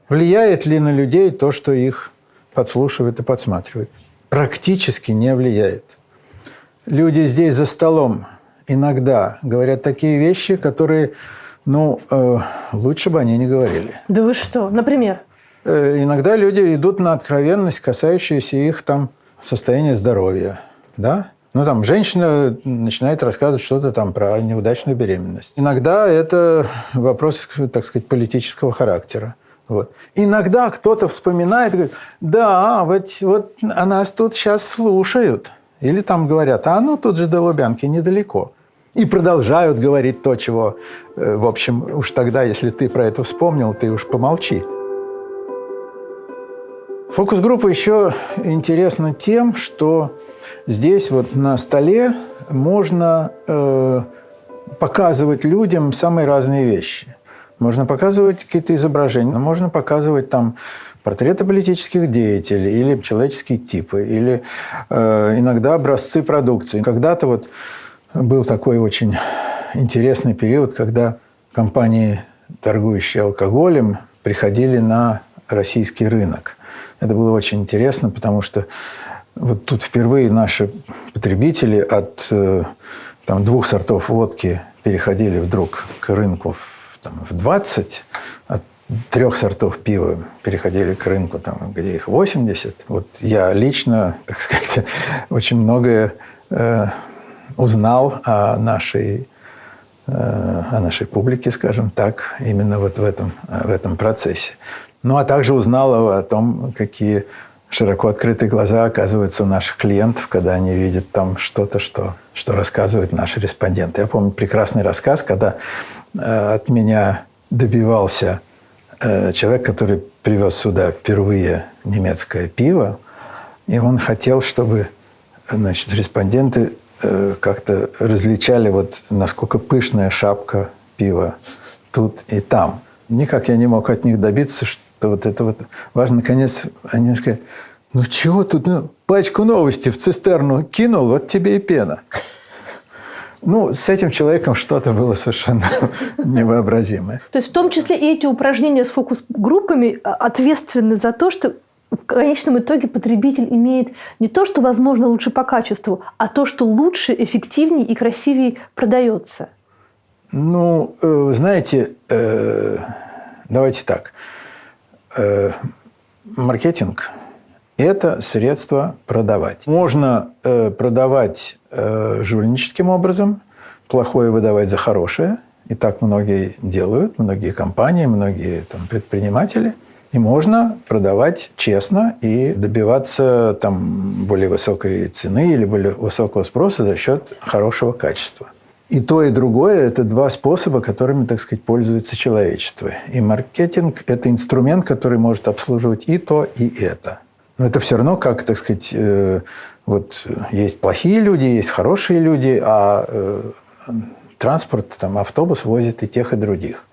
влияет ли на людей то, что их подслушивают и подсматривают? Практически не влияет. Люди здесь за столом иногда говорят такие вещи, которые, лучше бы они не говорили. Да вы что? Например? Иногда люди идут на откровенность, касающуюся их там состояния здоровья. Да? Женщина начинает рассказывать что-то там про неудачную беременность. Иногда это вопрос, так сказать, политического характера. Вот. Иногда кто-то вспоминает и говорит, да, вот нас тут сейчас слушают. Или там говорят, тут же до Лубянки недалеко. И продолжают говорить то, чего, в общем, уж тогда, если ты про это вспомнил, ты уж помолчи. Фокус-группа еще интересна тем, что здесь вот на столе можно показывать людям самые разные вещи. Можно показывать какие-то изображения, можно показывать там портреты политических деятелей или человеческие типы, или иногда образцы продукции. Когда-то вот был такой очень интересный период, когда компании, торгующие алкоголем, приходили на российский рынок. Это было очень интересно, потому что вот тут впервые наши потребители от 2 сортов водки переходили вдруг к рынку в 20, от 3 сортов пива переходили к рынку, где их 80. Вот я лично, так сказать, очень многое узнал о нашей публике, скажем так, именно вот в этом процессе. А также узнал о том, какие широко открытые глаза оказываются у наших клиентов, когда они видят там что-то, что рассказывают наши респонденты. Я помню прекрасный рассказ, когда от меня добивался человек, который привез сюда впервые немецкое пиво, и он хотел, чтобы, респонденты как-то различали, насколько пышная шапка пива тут и там. Никак я не мог от них добиться, что это важно. Наконец, они сказали, чего тут, пачку новостей в цистерну кинул, вот тебе и пена. С этим человеком что-то было совершенно невообразимое. То есть в том числе и эти упражнения с фокус-группами ответственны за то, что в конечном итоге потребитель имеет не то, что, возможно, лучше по качеству, а то, что лучше, эффективнее и красивее продается. Знаете, давайте так. Маркетинг – это средство продавать. Можно продавать жульническим образом, плохое выдавать за хорошее. И так многие делают, многие компании, многие предприниматели. И можно продавать честно и добиваться более высокой цены или более высокого спроса за счет хорошего качества. И то, и другое – это 2 способа, которыми, так сказать, пользуется человечество. И маркетинг – это инструмент, который может обслуживать и то, и это. Но это все равно, как, так сказать, есть плохие люди, есть хорошие люди, а транспорт, автобус возит и тех, и других.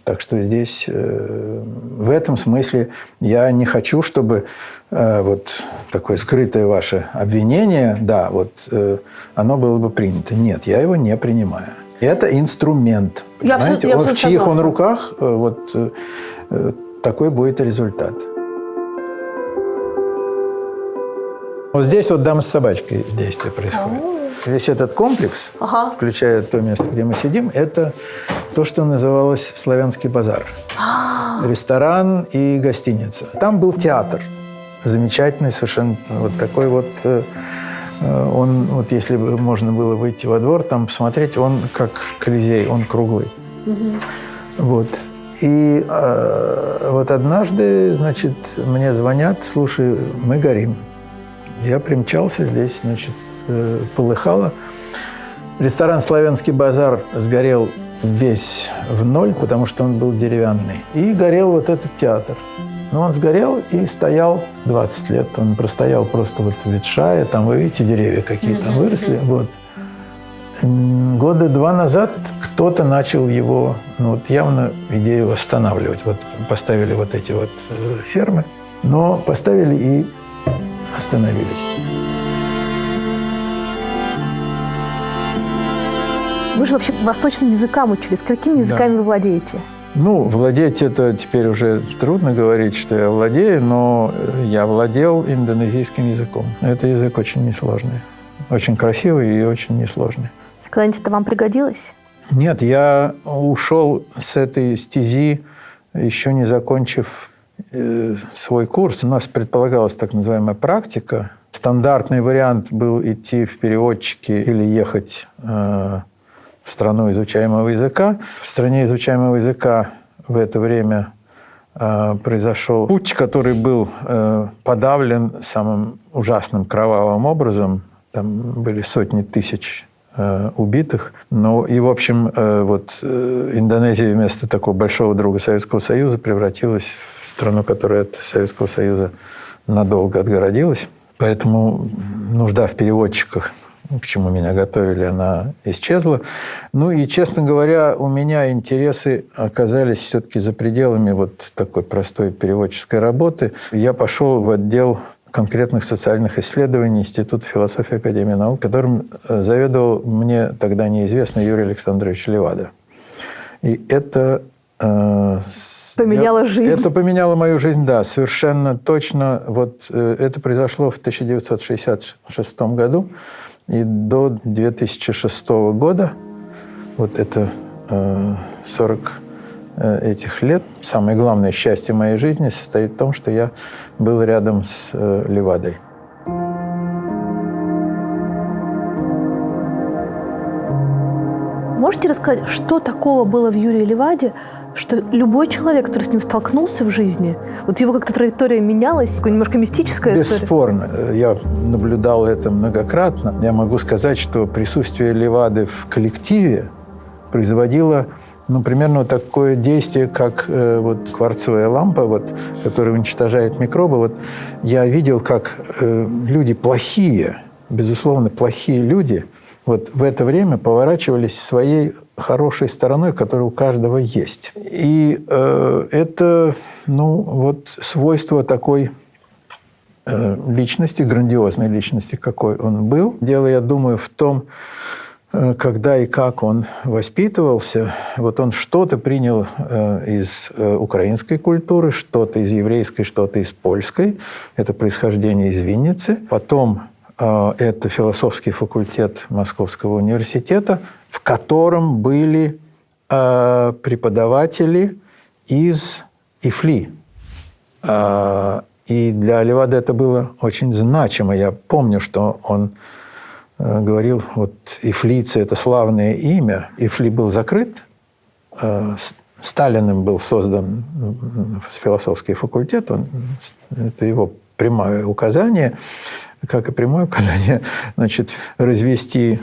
Так что здесь в этом смысле я не хочу, чтобы такое скрытое ваше обвинение, оно было бы принято. Нет, я его не принимаю. Это инструмент. Понимаете? В чьих он руках, такой будет результат. Вот здесь вот «Дама с собачкой» действие происходит. Весь этот комплекс, включая то место, где мы сидим, это то, что называлось «Славянский базар». Ресторан и гостиница. Там был театр. Замечательный совершенно, вот такой вот. Он, вот если бы можно было выйти во двор, там посмотреть, он как Колизей, он круглый. Вот. И вот однажды, значит, мне звонят: слушай, мы горим. Я примчался, здесь, значит, полыхало. Ресторан «Славянский базар» сгорел весь в ноль, потому что он был деревянный. И горел вот этот театр. Но он сгорел и стоял 20 лет. Он простоял просто вот ветшая. Там, вы видите, деревья какие там выросли. Вот. Года 2 назад кто-то начал его, ну, вот явно идею восстанавливать. Вот поставили вот эти вот фермы, но поставили и остановились. Вы же вообще восточным языкам учились. Какими языками вы владеете? Ну, владеть это теперь уже трудно говорить, что я владею, но я владел индонезийским языком. Это язык очень несложный. Очень красивый и очень несложный. Когда-нибудь это вам пригодилось? Нет, я ушел с этой стези, еще не закончив свой курс. У нас предполагалась так называемая практика. Стандартный вариант был идти в переводчики или ехать в страну изучаемого языка. В стране изучаемого языка в это время произошел путч, который был подавлен самым ужасным кровавым образом. Там были сотни тысяч убитых. Ну и, в общем, вот Индонезия вместо такого большого друга Советского Союза превратилась в страну, которая от Советского Союза надолго отгородилась. Поэтому нужда в переводчиках, к чему меня готовили, она исчезла. Ну и, честно говоря, у меня интересы оказались все-таки за пределами вот такой простой переводческой работы. Я пошел в отдел конкретных социальных исследований Института философии Академии наук, которым заведовал мне тогда неизвестный Юрий Александрович Левада. И это поменяло жизнь. Это поменяло мою жизнь, да, совершенно точно. Вот это произошло в 1966 году. И до 2006 года, вот это 40 этих лет, самое главное счастье моей жизни состоит в том, что я был рядом с Левадой. Можете рассказать, что такого было в Юрии Леваде, что любой человек, который с ним столкнулся в жизни, вот его как-то траектория менялась, немножко мистическая история? Бесспорно. Я наблюдал это многократно. Я могу сказать, что присутствие Левады в коллективе производило примерно вот такое действие, как вот кварцевая лампа, вот, которая уничтожает микробы. Вот я видел, как люди плохие, безусловно, плохие люди, вот в это время поворачивались своей хорошей стороной, которая у каждого есть. И это, вот свойство такой личности, грандиозной личности, какой он был. Дело, я думаю, в том, когда и как он воспитывался. Вот он что-то принял из украинской культуры, что-то из еврейской, что-то из польской. Это происхождение из Винницы. Потом это философский факультет Московского университета, в котором были преподаватели из ИФЛИ. И для Левады это было очень значимо. Я помню, что он говорил, вот ифлийцы – это славное имя. ИФЛИ был закрыт, Сталиным был создан философский факультет, это его прямое указание, как и прямое указание, значит, развести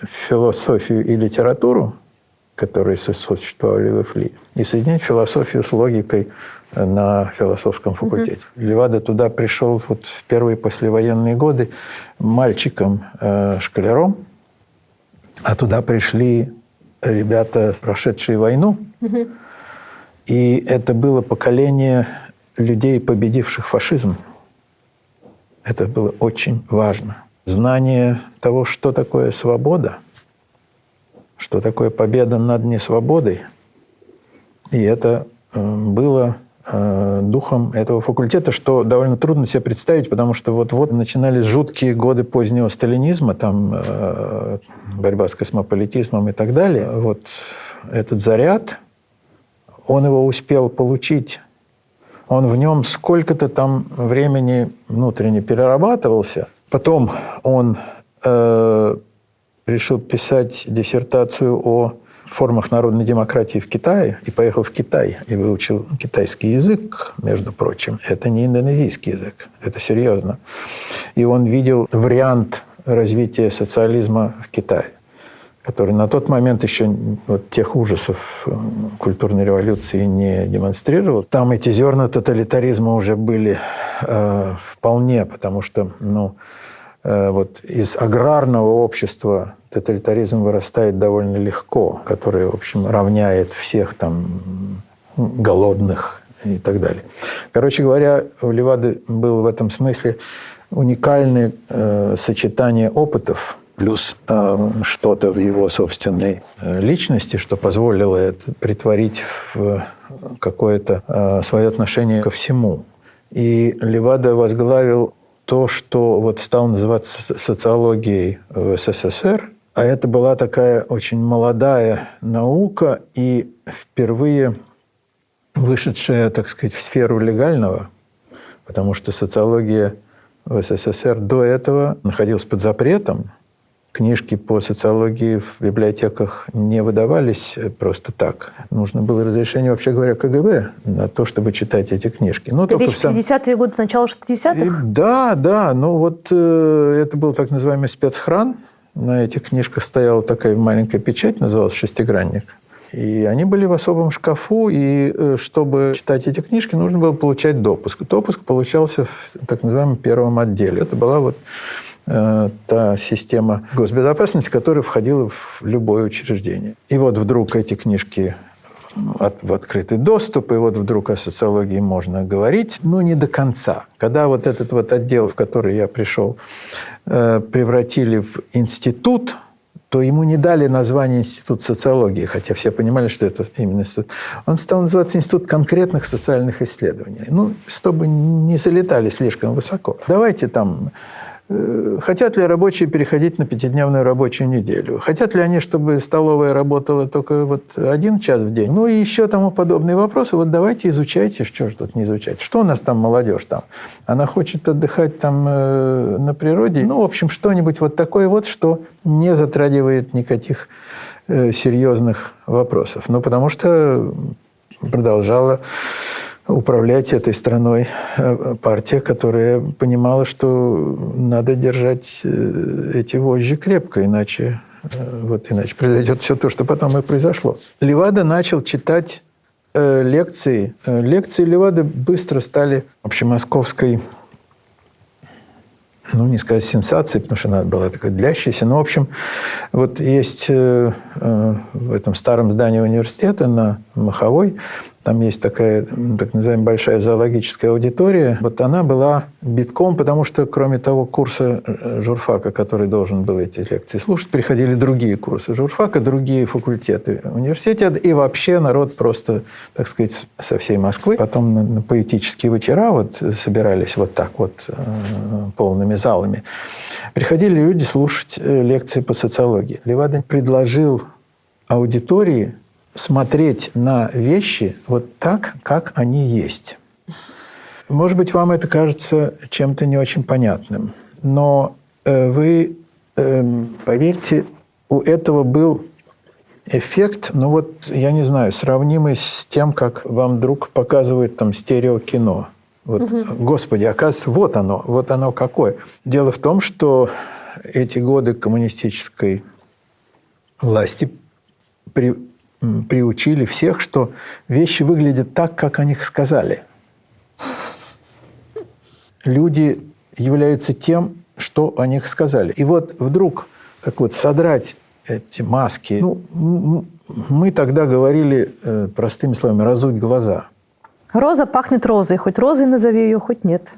философию и литературу, которые существовали в ИФЛИ, и соединить философию с логикой на философском факультете. Левада туда пришел вот в первые послевоенные годы мальчиком-школяром, а туда пришли ребята, прошедшие войну, и это было поколение людей, победивших фашизм. Это было очень важно. Знание того, что такое свобода, что такое победа над несвободой. И это было духом этого факультета, что довольно трудно себе представить, потому что вот начинались жуткие годы позднего сталинизма, там борьба с космополитизмом и так далее. Вот этот заряд, он его успел получить, он в нем сколько-то там времени внутренне перерабатывался. Потом он решил писать диссертацию о формах народной демократии в Китае и поехал в Китай и выучил китайский язык, между прочим. Это не индонезийский язык, это серьезно. И он видел вариант развития социализма в Китае, который на тот момент еще вот тех ужасов культурной революции не демонстрировал. Там эти зерна тоталитаризма уже были вполне, потому что вот из аграрного общества тоталитаризм вырастает довольно легко, который, в общем, равняет всех там голодных и так далее. Короче говоря, у Левады было в этом смысле уникальное сочетание опытов плюс что-то в его собственной личности, что позволило это притворить в какое-то свое отношение ко всему. И Левада возглавил то, что вот стало называться социологией в СССР, а это была такая очень молодая наука и впервые вышедшая, так сказать, в сферу легального, потому что социология в СССР до этого находилась под запретом. Книжки по социологии в библиотеках не выдавались просто так. Нужно было разрешение, вообще говоря, КГБ на то, чтобы читать эти книжки. Это речь 50-е годы, начало 60-х? Да. Ну вот это был так называемый спецхран. На этих книжках стояла такая маленькая печать, называлась «Шестигранник». И они были в особом шкафу, и чтобы читать эти книжки, нужно было получать допуск. Допуск получался в так называемом первом отделе. Это была вот та система госбезопасности, которая входила в любое учреждение. И вот вдруг эти книжки в открытый доступ, и вот вдруг о социологии можно говорить, но не до конца. Когда вот этот вот отдел, в который я пришел, превратили в институт, то ему не дали название «Институт социологии», хотя все понимали, что это именно институт. Он стал называться «Институт конкретных социальных исследований». Чтобы не залетали слишком высоко. Давайте там... Хотят ли рабочие переходить на 5-дневную рабочую неделю? Хотят ли они, чтобы столовая работала только вот 1 час в день? И еще тому подобные вопросы. Вот давайте изучайте, что же тут не изучать. Что у нас там молодежь там? Она хочет отдыхать там на природе? В общем, что-нибудь вот такое вот, что не затрагивает никаких серьезных вопросов. Потому что продолжала управлять этой страной партия, которая понимала, что надо держать эти вожжи крепко, иначе произойдет все то, что потом и произошло. Левада начал читать лекции. Лекции Левады быстро стали общемосковской, не сказать сенсацией, потому что она была такая длящаяся. В общем, вот есть в этом старом здании университета на Маховой, там есть такая, так называемая, большая зоологическая аудитория. Вот она была битком, потому что, кроме того курса журфака, который должен был эти лекции слушать, приходили другие курсы журфака, другие факультеты университета, и вообще народ просто, так сказать, со всей Москвы. Потом на поэтические вечера вот собирались вот так вот полными залами. Приходили люди слушать лекции по социологии. Левада предложил аудитории смотреть на вещи вот так, как они есть. Может быть, вам это кажется чем-то не очень понятным, но вы, поверьте, у этого был эффект, я не знаю, сравнимый с тем, как вам друг показывает там стереокино. Господи, оказывается, вот оно какое. Дело в том, что эти годы коммунистической власти приучили всех, что вещи выглядят так, как о них сказали. Люди являются тем, что о них сказали. И вот вдруг так вот содрать эти маски. Мы тогда говорили простыми словами «разуть глаза». Роза пахнет розой. Хоть розой назови ее, хоть нет.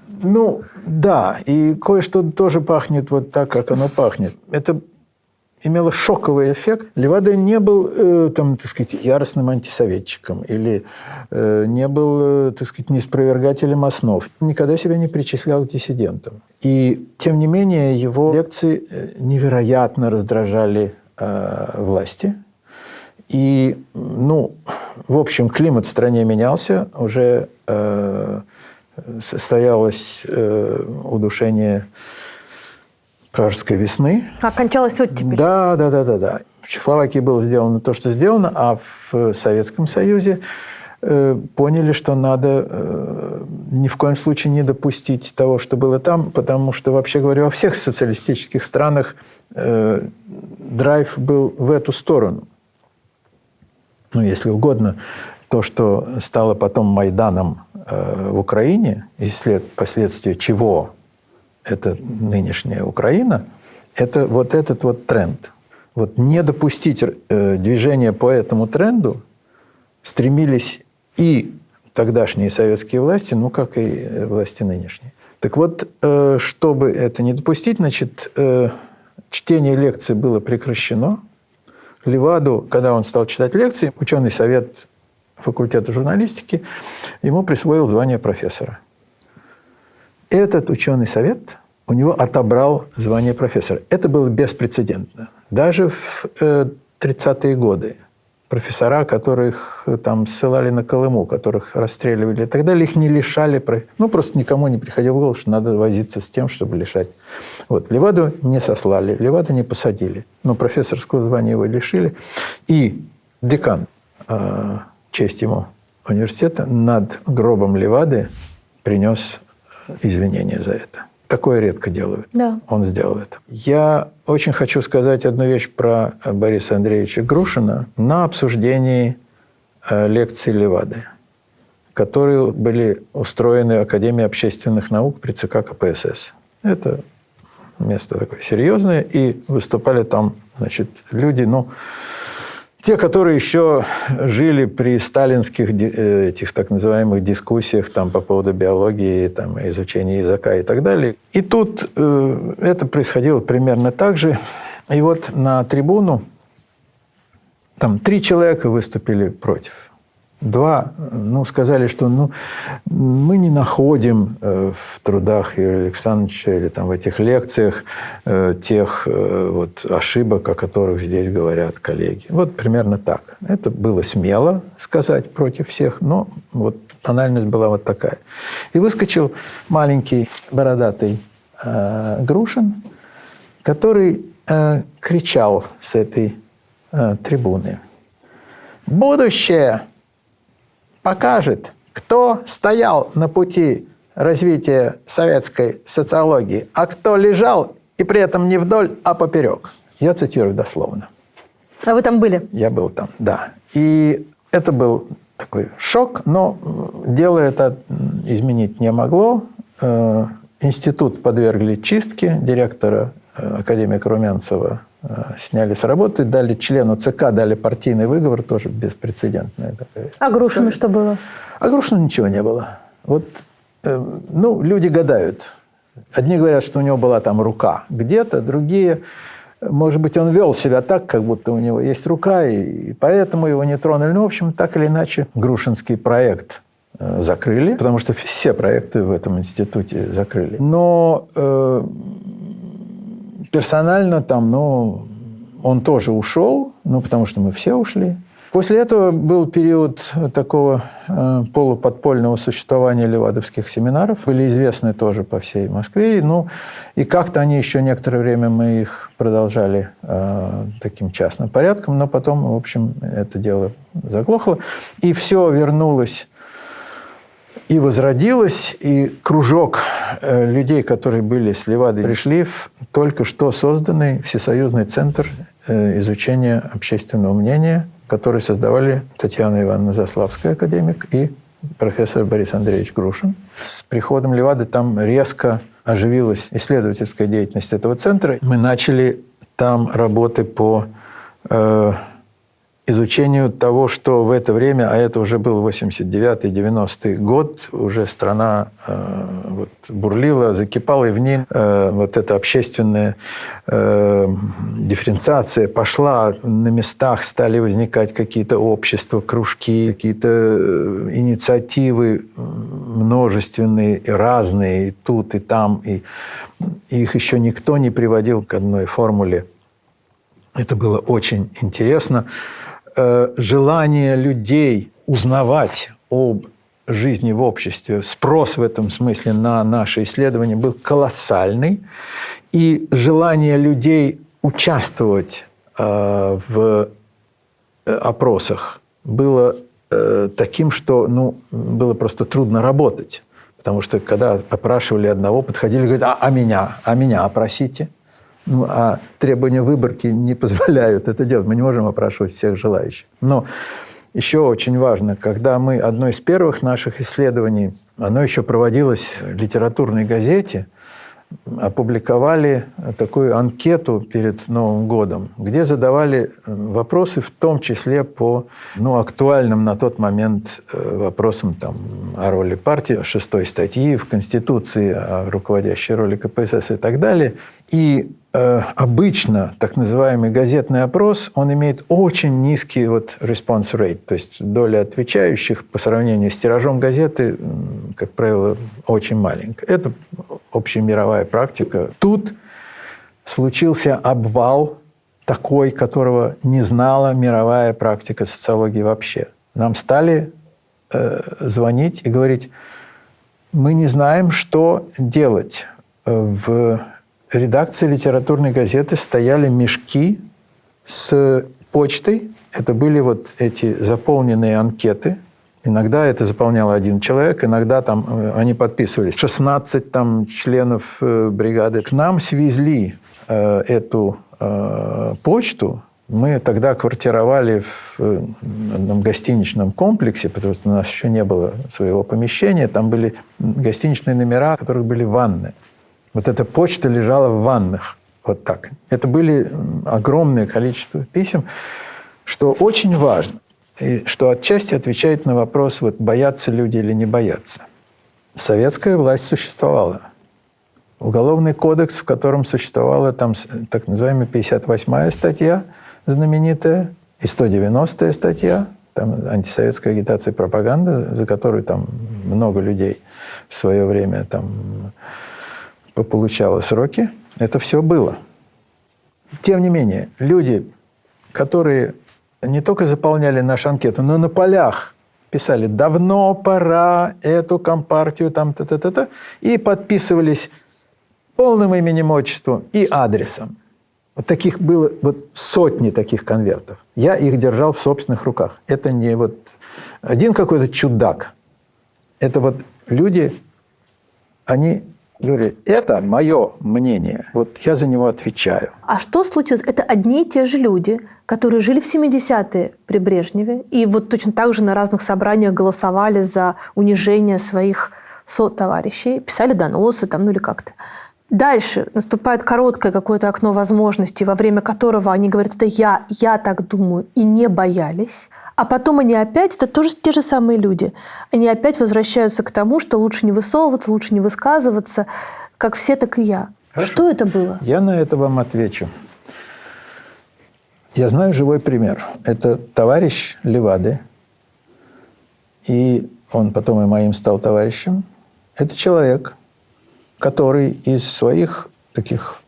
Да. И кое-что тоже пахнет вот так, как оно пахнет. Это имело шоковый эффект. Левада не был, там, так сказать, яростным антисоветчиком или не был, так сказать, неспровергателем основ. Никогда себя не причислял к диссидентам. И, тем не менее, его лекции невероятно раздражали власти. И, в общем, климат в стране менялся. Уже состоялось удушение Пражской весны. Окончалась оттепель. Да. В Чехословакии было сделано то, что сделано, а в Советском Союзе поняли, что надо ни в коем случае не допустить того, что было там, потому что, вообще говоря, во всех социалистических странах драйв был в эту сторону. Если угодно, то, что стало потом Майданом в Украине, и последствия чего это нынешняя Украина, это вот этот вот тренд. Вот не допустить движения по этому тренду стремились и тогдашние советские власти, как и власти нынешние. Так вот, чтобы это не допустить, чтение лекций было прекращено. Леваду, когда он стал читать лекции, ученый совет факультета журналистики ему присвоил звание профессора. Этот ученый совет у него отобрал звание профессора. Это было беспрецедентно. Даже в 30-е годы профессора, которых там ссылали на Колыму, которых расстреливали и так далее, их не лишали. Просто никому не приходило в голову, что надо возиться с тем, чтобы лишать. Леваду не сослали, Леваду не посадили. Но профессорского звания его лишили. И декан, честь ему университета, над гробом Левады принес извинения за это. Такое редко делают. Да. Он сделал это. Я очень хочу сказать одну вещь про Бориса Андреевича Грушина на обсуждении лекций Левады, которые были устроены Академией общественных наук при ЦК КПСС. Это место такое серьезное, и выступали там, люди, те, которые еще жили при сталинских этих так называемых дискуссиях там, по поводу биологии, там, изучения языка и так далее. И тут это происходило примерно так же. И на трибуну там 3 человека выступили против. 2 сказали, что мы не находим в трудах Юрия Александровича или там, в этих лекциях тех ошибок, о которых здесь говорят коллеги. Примерно так. Это было смело сказать против всех, но тональность была вот такая. И выскочил маленький бородатый Грушин, который кричал с этой трибуны: «Будущее покажет, кто стоял на пути развития советской социологии, а кто лежал и при этом не вдоль, а поперек». Я цитирую дословно. А вы там были? Я был там, да. И это был такой шок, но дело это изменить не могло. Институт подвергли чистке, директора академика Румянцева сняли с работы, дали члену ЦК, дали партийный выговор, тоже беспрецедентное. А Грушину что было? А Грушину ничего не было. Люди гадают. Одни говорят, что у него была там рука где-то, другие, может быть, он вел себя так, как будто у него есть рука, и поэтому его не тронули. В общем, так или иначе, Грушинский проект закрыли, потому что все проекты в этом институте закрыли. Но персонально там, он тоже ушел, потому что мы все ушли. После этого был период такого полуподпольного существования левадовских семинаров. Были известны тоже по всей Москве. И как-то они еще некоторое время, мы их продолжали таким частным порядком, но потом, в общем, это дело заглохло. И все вернулось и возродилось, и кружок людей, которые были с Левадой, пришли в только что созданный Всесоюзный центр изучения общественного мнения, который создавали Татьяна Ивановна Заславская, академик, и профессор Борис Андреевич Грушин. С приходом Левады там резко оживилась исследовательская деятельность этого центра. Мы начали там работы по изучению того, что в это время, а это уже был 89-90 год, уже страна вот, бурлила, закипала, и в ней вот эта общественная дифференциация пошла, на местах стали возникать какие-то общества, кружки, какие-то инициативы множественные, разные, и тут, и там, и их еще никто не приводил к одной формуле. Это было очень интересно. Желание людей узнавать об жизни в обществе, спрос в этом смысле на наши исследования был колоссальный. И желание людей участвовать в опросах было таким, что было просто трудно работать. Потому что когда опрашивали одного, подходили и говорят, а меня опросите. А требования выборки не позволяют это делать. Мы не можем опрашивать всех желающих. Но еще очень важно, когда мы, одно из первых наших исследований, оно еще проводилось в литературной газете, опубликовали такую анкету перед Новым годом, где задавали вопросы, в том числе по актуальным на тот момент вопросам о роли партии, 6 статьи в Конституции, о руководящей роли КПСС и так далее. И обычно так называемый газетный опрос, он имеет очень низкий response rate, то есть доля отвечающих по сравнению с тиражом газеты, как правило, очень маленькая. Это общемировая практика. Тут случился обвал такой, которого не знала мировая практика социологии вообще. Нам стали звонить и говорить, мы не знаем, что делать. В редакции литературной газеты стояли мешки с почтой. Это были эти заполненные анкеты. Иногда это заполнял один человек, иногда они подписывались. 16 членов бригады. К нам свезли эту почту. Мы тогда квартировали в одном гостиничном комплексе, потому что у нас еще не было своего помещения. Там были гостиничные номера, в которых были ванны. Вот эта почта лежала в ваннах. Вот так. Это были огромное количество писем, что очень важно. И что отчасти отвечает на вопрос, боятся люди или не боятся. Советская власть существовала. Уголовный кодекс, в котором существовала так называемая 58-я статья знаменитая и 190-я статья, антисоветская агитация и пропаганда, за которую много людей в свое время получало сроки. Это все было. Тем не менее, люди, которые не только заполняли нашу анкету, но на полях писали «давно пора эту компартию», и подписывались полным именем, отчеством и адресом. Таких было сотни таких конвертов. Я их держал в собственных руках. Это не один какой-то чудак. Это люди, они говорили, это мое мнение. Я за него отвечаю. А что случилось? Это одни и те же люди, которые жили в 70-е при Брежневе и точно так же на разных собраниях голосовали за унижение своих сотоварищей, писали доносы или как-то. Дальше наступает короткое какое-то окно возможностей, во время которого они говорят, это я так думаю, и не боялись. А потом они опять, это тоже те же самые люди, они опять возвращаются к тому, что лучше не высовываться, лучше не высказываться, как все, так и я. Хорошо. Что это было? Я на это вам отвечу. Я знаю живой пример. Это товарищ Левады, и он потом и моим стал товарищем. Это человек, который из своих таких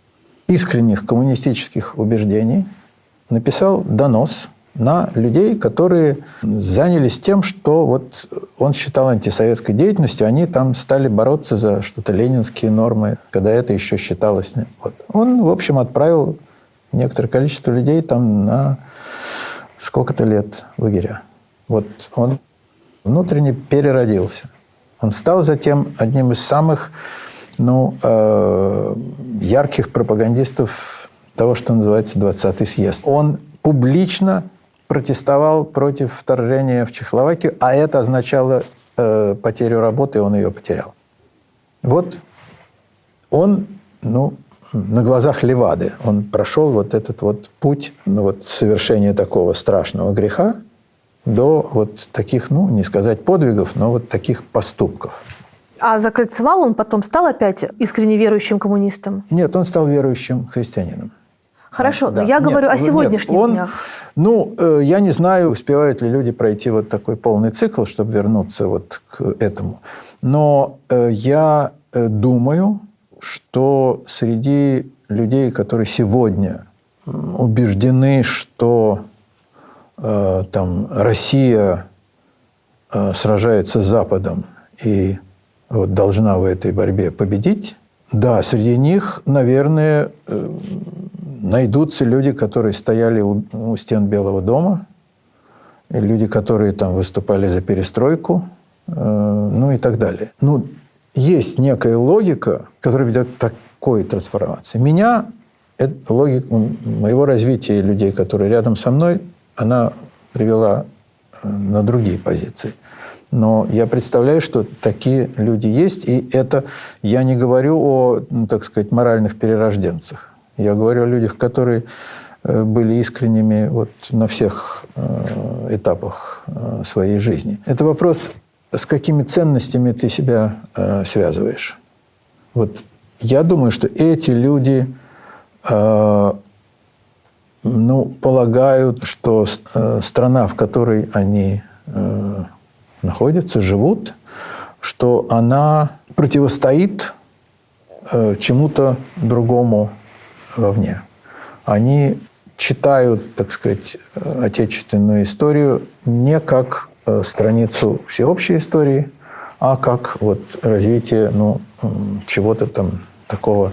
искренних коммунистических убеждений написал донос на людей, которые занялись тем, что он считал антисоветской деятельностью, они стали бороться за что-то ленинские нормы, когда это еще считалось. Он, в общем, отправил некоторое количество людей на сколько-то лет в лагеря. Он внутренне переродился. Он стал затем одним из самых ярких пропагандистов того, что называется 20-й съезд. Он публично протестовал против вторжения в Чехословакию, а это означало потерю работы, и он ее потерял. Он на глазах Левады он прошел вот этот вот путь совершения такого страшного греха до вот таких, не сказать подвигов, но вот таких поступков. А закольцевал он потом, стал опять искренне верующим коммунистом? Нет, он стал верующим христианином. Хорошо, но я говорю о сегодняшних днях. Я не знаю, успевают ли люди пройти вот такой полный цикл, чтобы вернуться вот к этому. Но я думаю, что среди людей, которые сегодня убеждены, что Россия сражается с Западом и вот должна в этой борьбе победить, да, среди них, наверное, найдутся люди, которые стояли у стен Белого дома, и люди, которые там выступали за перестройку, и так далее. Есть некая логика, которая ведет к такой трансформации. Эта логика моего развития людей, которые рядом со мной, она привела на другие позиции. Но я представляю, что такие люди есть, и это я не говорю о, так сказать, моральных перерожденцах. Я говорю о людях, которые были искренними вот на всех этапах своей жизни. Это вопрос, с какими ценностями ты себя связываешь. Вот я думаю, что эти люди полагают, что страна, в которой они находятся, живут, что она противостоит чему-то другому вовне. Они читают, так сказать, отечественную историю не как страницу всеобщей истории, а как вот развитие чего-то там такого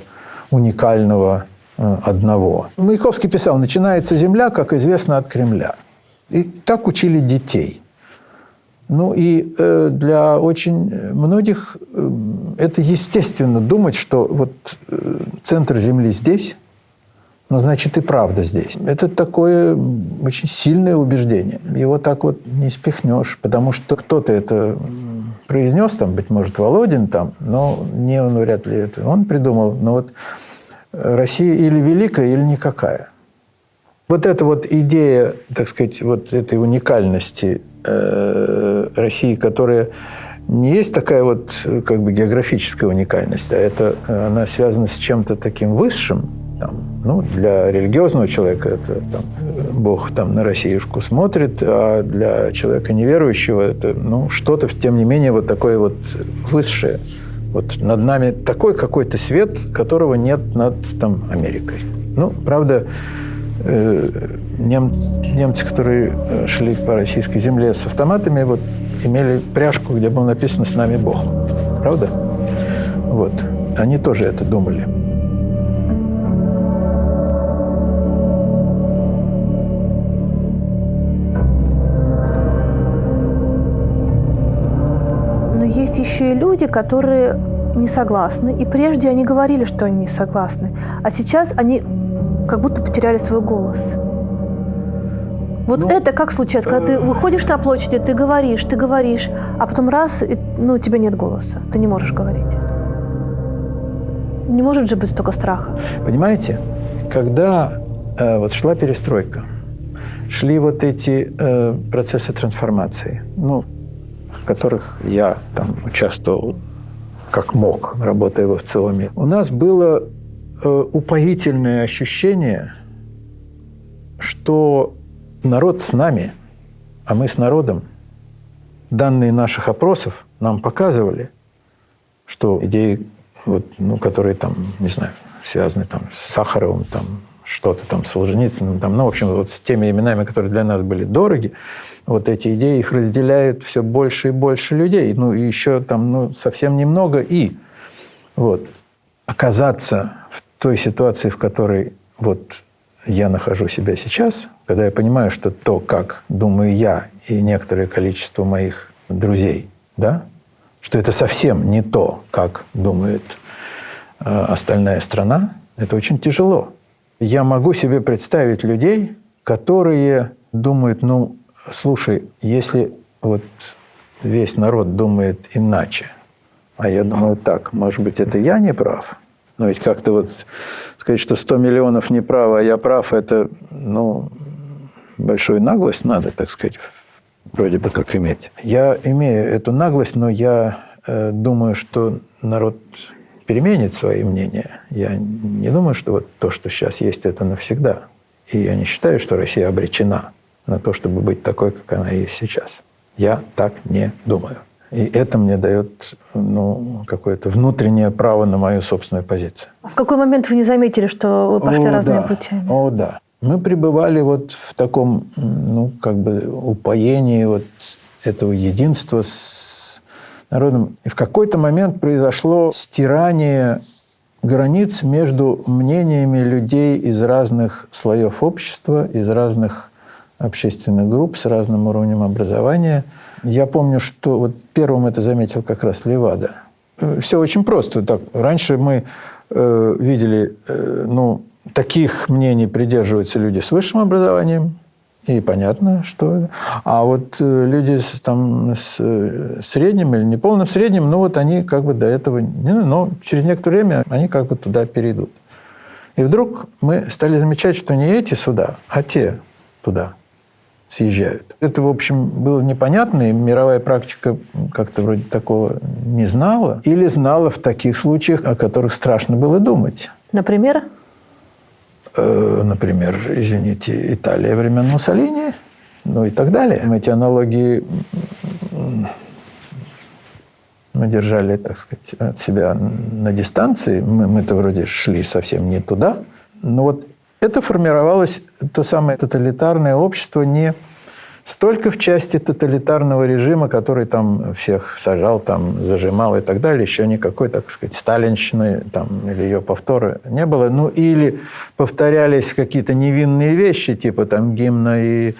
уникального одного. Маяковский писал: «Начинается земля, как известно, от Кремля». И так учили детей. И для очень многих это естественно думать, что вот центр Земли здесь, значит и правда здесь. Это такое очень сильное убеждение. Его так вот не спихнешь, потому что кто-то это произнес, быть может, Володин, но не он, вряд ли это он придумал. Но вот Россия или великая, или никакая. Вот эта вот идея, так сказать, вот этой уникальности России, которая не есть такая вот как бы географическая уникальность, а она связана с чем-то таким высшим. Для религиозного человека это Бог на Россиюшку смотрит, а для человека неверующего это что-то, тем не менее, вот такое вот высшее. Вот над нами такой какой-то свет, которого нет над Америкой. Правда, немцы, которые шли по российской земле с автоматами, имели пряжку, где было написано «С нами Бог». Правда? Вот. Они тоже это думали. Но есть еще и люди, которые не согласны. И прежде они говорили, что они не согласны. А сейчас они как будто потеряли свой голос. Это как случается, когда ты выходишь на площади, ты говоришь, а потом раз, и, у тебя нет голоса, ты не можешь говорить. Не может же быть столько страха. Понимаете, когда шла перестройка, шли вот эти процессы трансформации, в которых я участвовал как мог, работая в ВЦИОМе, у нас было упоительное ощущение, что народ с нами, а мы с народом. Данные наших опросов нам показывали, что идеи, которые связаны с Сахаровым, что-то с Солженицыным, в общем, с теми именами, которые для нас были дороги, эти идеи, их разделяют все больше и больше людей. И еще совсем немного. И оказаться в той ситуации, в которой я нахожу себя сейчас, когда я понимаю, что то, как думаю я и некоторое количество моих друзей, что это совсем не то, как думает остальная страна, это очень тяжело. Я могу себе представить людей, которые думают, слушай, если весь народ думает иначе, а я думаю так, может быть, это я не прав, Но ведь как-то вот сказать, что 100 миллионов неправы, а я прав, это, большую наглость надо, так сказать, вроде бы как иметь. Я имею эту наглость, но я думаю, что народ переменит свои мнения. Я не думаю, что вот то, что сейчас есть, это навсегда. И я не считаю, что Россия обречена на то, чтобы быть такой, как она есть сейчас. Я так не думаю. И это мне дает какое-то внутреннее право на мою собственную позицию. В какой момент вы не заметили, что вы пошли разными путями? О, да. Мы пребывали вот в таком, упоении вот этого единства с народом. И в какой-то момент произошло стирание границ между мнениями людей из разных слоев общества, из разных общественных групп, с разным уровнем образования. Я помню, что вот первым это заметил как раз Левада. Все очень просто. Так, раньше мы видели, таких мнений придерживаются люди с высшим образованием, и понятно, что... А вот люди с средним или неполным средним, они как бы до этого... Но через некоторое время они как бы туда перейдут. И вдруг мы стали замечать, что не эти сюда, а те туда съезжают. Это, в общем, было непонятно, и мировая практика как-то вроде такого не знала. Или знала в таких случаях, о которых страшно было думать. Например? Например, извините, Италия времен Муссолини, и так далее. Эти аналогии мы держали, так сказать, от себя на дистанции. Мы-то вроде шли совсем не туда. Но вот это формировалось, то самое тоталитарное общество, не столько в части тоталитарного режима, который там всех сажал, там зажимал и так далее, еще никакой, так сказать, сталинщины или ее повтора не было. Или повторялись какие-то невинные вещи, типа там гимна и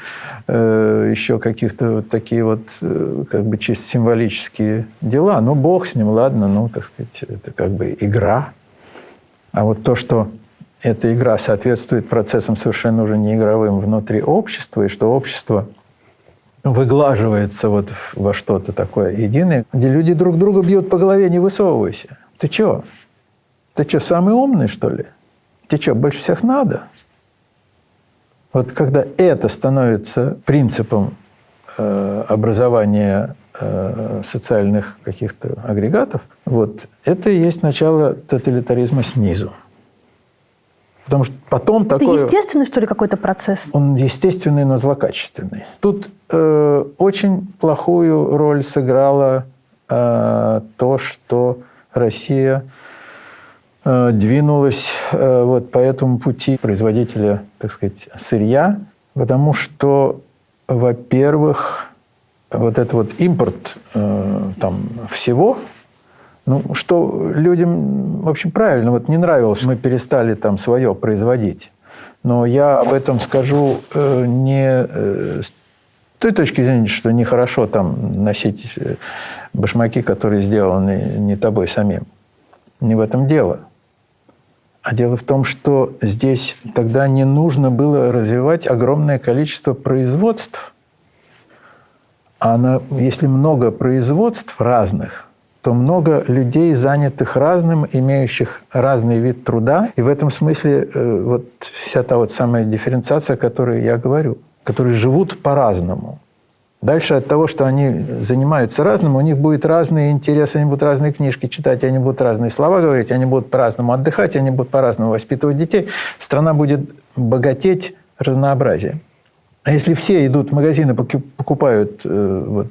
еще каких-то вот такие вот как бы чисто символические дела. Бог с ним, ладно, так сказать, это как бы игра. А вот то, что эта игра соответствует процессам совершенно уже не игровым внутри общества, и что общество выглаживается вот во что-то такое единое, где люди друг друга бьют по голове, не высовывайся. Ты чё? Ты что, самый умный, что ли? Тебе что, больше всех надо? Вот когда это становится принципом образования социальных каких-то агрегатов, вот это и есть начало тоталитаризма снизу. Потому что потом это такое... естественный, что ли, какой-то процесс? Он естественный, но злокачественный. Тут очень плохую роль сыграло то, что Россия двинулась вот по этому пути производителя, так сказать, сырья, потому что, во-первых, вот этот вот импорт всего, что людям, в общем, правильно вот не нравилось, мы перестали там свое производить. Но я об этом скажу не с той точки зрения, что нехорошо там носить башмаки, которые сделаны не тобой самим. Не в этом дело. А дело в том, что здесь тогда не нужно было развивать огромное количество производств. Если много производств разных, то много людей, занятых разным, имеющих разный вид труда. И в этом смысле вот вся та вот самая дифференциация, о которой я говорю, которые живут по-разному. Дальше от того, что они занимаются разным, у них будут разные интересы, они будут разные книжки читать, они будут разные слова говорить, они будут по-разному отдыхать, они будут по-разному воспитывать детей. Страна будет богатеть разнообразием. А если все идут в магазин и покупают вот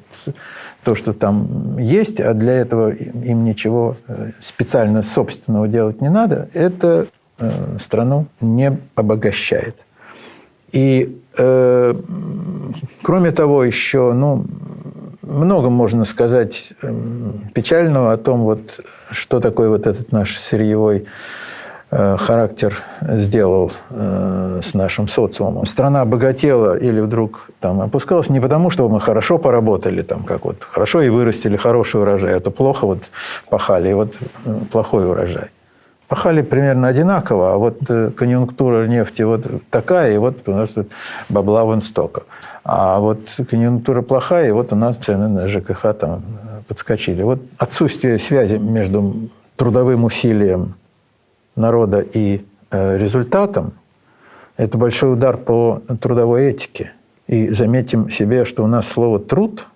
то, что там есть, а для этого им ничего специально собственного делать не надо, это страну не обогащает. И, кроме того, еще много можно сказать печального о том, вот, что такое вот этот наш сырьевой характер сделал с нашим социумом. Страна обогатела или вдруг там опускалась не потому, что мы хорошо поработали, там, как вот хорошо и вырастили хороший урожай, а то плохо вот пахали, и вот плохой урожай. Пахали примерно одинаково, а вот конъюнктура нефти вот такая, и вот у нас тут бабла вон столько. А вот конъюнктура плохая, и вот у нас цены на ЖКХ там подскочили. Вот отсутствие связи между трудовым усилием народа и результатам, это большой удар по трудовой этике. И заметим себе, что у нас слово «труд»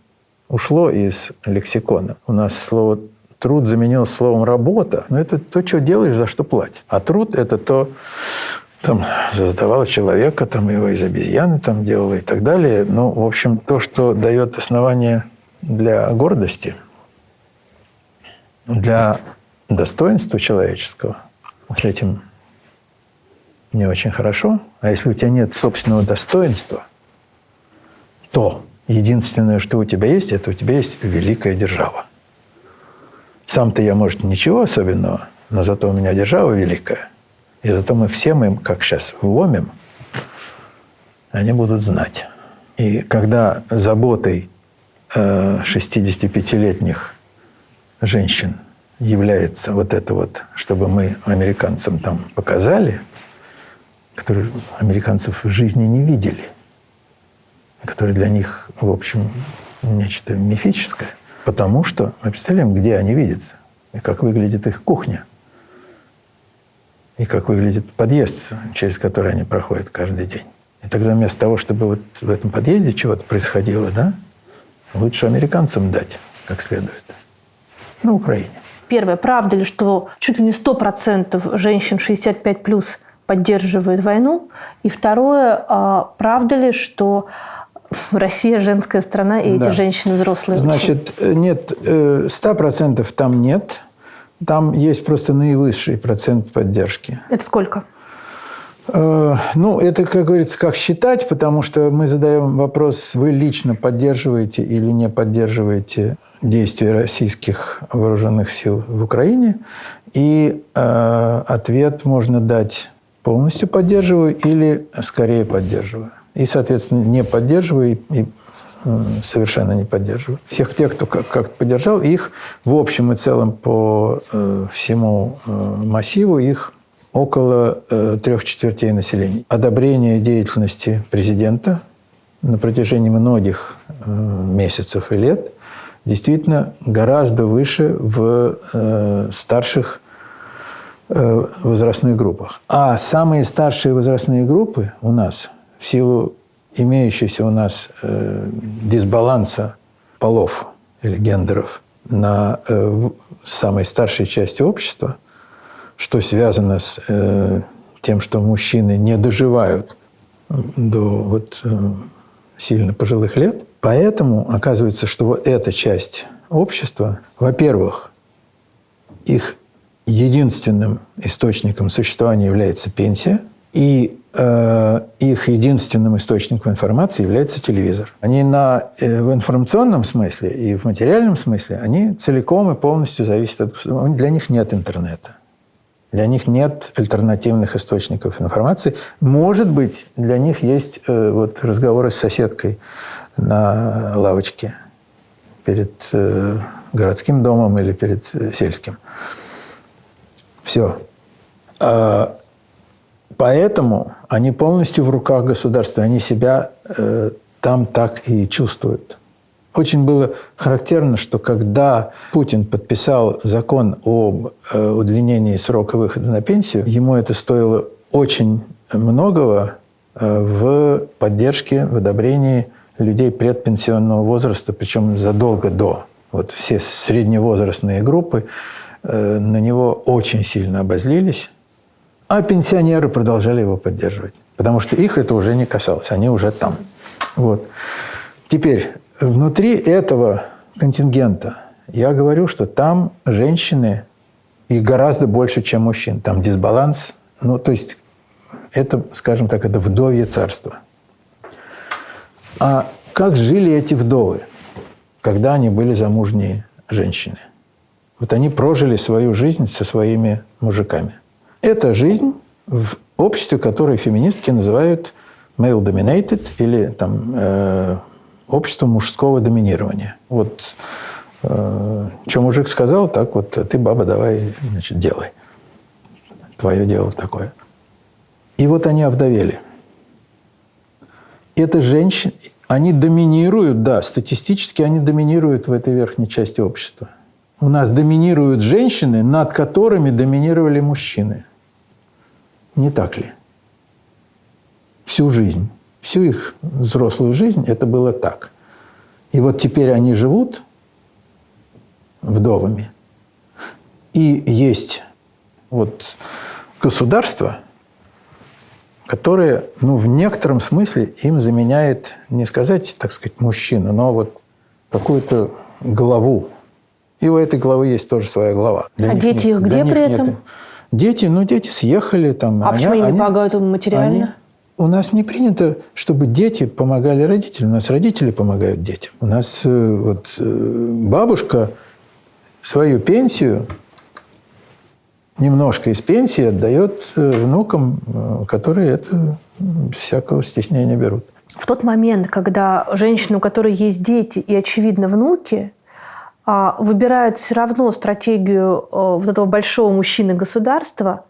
ушло из лексикона. У нас слово «труд» заменилось словом «работа». Но это то, что делаешь, за что платят. А труд – это то, там, создавало человека, там, его из обезьяны там, делало и так далее. Ну, в общем, то, что дает основание для гордости, для достоинства человеческого, с этим не очень хорошо. А если у тебя нет собственного достоинства, то единственное, что у тебя есть, это у тебя есть великая держава. Сам-то я, может, ничего особенного, но зато у меня держава великая. И зато мы всем им, как сейчас, вломим, они будут знать. И когда заботой 65-летних женщин является вот это вот, чтобы мы американцам там показали, которые американцев в жизни не видели, которые для них, в общем, нечто мифическое, потому что мы представляем, где они видят, и как выглядит их кухня, и как выглядит подъезд, через который они проходят каждый день. И тогда вместо того, чтобы вот в этом подъезде чего-то происходило, да, лучше американцам дать как следует. На Украине. Первое. Правда ли, что чуть ли не 100% женщин 65+ поддерживают войну? И второе. Правда ли, что Россия женская страна, и эти женщины взрослые? Значит, нет, 100% там нет. Там есть просто наивысший процент поддержки. Это сколько? Ну, это, как говорится, как считать, потому что мы задаем вопрос, вы лично поддерживаете или не поддерживаете действия российских вооруженных сил в Украине. И ответ можно дать полностью поддерживаю или скорее поддерживаю. И, соответственно, не поддерживаю и совершенно не поддерживаю. Всех тех, кто как-то поддержал, их в общем и целом по всему массиву их около 3/4 населения. Одобрение деятельности президента на протяжении многих месяцев и лет действительно гораздо выше в старших возрастных группах. А самые старшие возрастные группы у нас, в силу имеющейся у нас дисбаланса полов или гендеров на самой старшей части общества, что связано с тем, что мужчины не доживают до сильно пожилых лет. Поэтому оказывается, что вот эта часть общества, во-первых, их единственным источником существования является пенсия, и их единственным источником информации является телевизор. Они в информационном смысле и в материальном смысле они целиком и полностью зависят от... Для них нет интернета. Для них нет альтернативных источников информации. Может быть, для них есть разговоры с соседкой на лавочке перед городским домом или перед сельским. Все. Поэтому они полностью в руках государства. Они себя там так и чувствуют. Очень было характерно, что когда Путин подписал закон об удлинении срока выхода на пенсию, ему это стоило очень многого в поддержке, в одобрении людей предпенсионного возраста, причем задолго до. Вот все средневозрастные группы на него очень сильно обозлились, а пенсионеры продолжали его поддерживать, потому что их это уже не касалось, они уже там. Вот. Теперь, внутри этого контингента я говорю, что там женщины их гораздо больше, чем мужчин. Там дисбаланс. Ну, то есть, это, скажем так, это вдовье царство. А как жили эти вдовы, когда они были замужние женщины? Вот они прожили свою жизнь со своими мужиками. Это жизнь в обществе, которое феминистки называют male-dominated или там, общество мужского доминирования. Вот что мужик сказал, так вот ты, баба, давай, значит, делай. Твое дело такое. И вот они овдовели. Это женщины, они доминируют, да, статистически они доминируют в этой верхней части общества. У нас доминируют женщины, над которыми доминировали мужчины. Не так ли? Всю жизнь, всю их взрослую жизнь это было так. И вот теперь они живут вдовами. И есть вот государство, которое, в некотором смысле им заменяет, не сказать, так сказать, мужчину, но вот какую-то главу. И у этой главы есть тоже своя глава. Дети их где при этом? Дети съехали. Там, почему они не помогают им материально? У нас не принято, чтобы дети помогали родителям. У нас родители помогают детям. У нас бабушка свою пенсию, немножко из пенсии отдает внукам, которые это без всякого стеснения берут. В тот момент, когда женщина, у которой есть дети и, очевидно, внуки, выбирают все равно стратегию вот этого большого мужчины государства,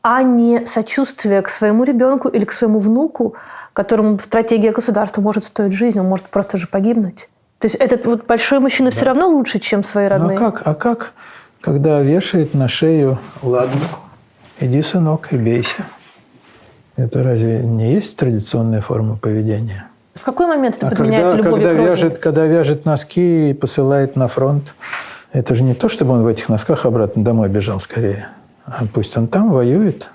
а не сочувствие к своему ребенку или к своему внуку, которому стратегия государства может стоить жизнь, он может просто же погибнуть. То есть этот вот большой мужчина все равно лучше, чем свои родные. А как, когда вешает на шею ладанку? Иди, сынок, и бейся. Это разве не есть традиционная форма поведения? В какой момент это подменяется любовью к родине? Когда вяжет носки и посылает на фронт, это же не то, чтобы он в этих носках обратно домой бежал скорее. А пусть он там воюет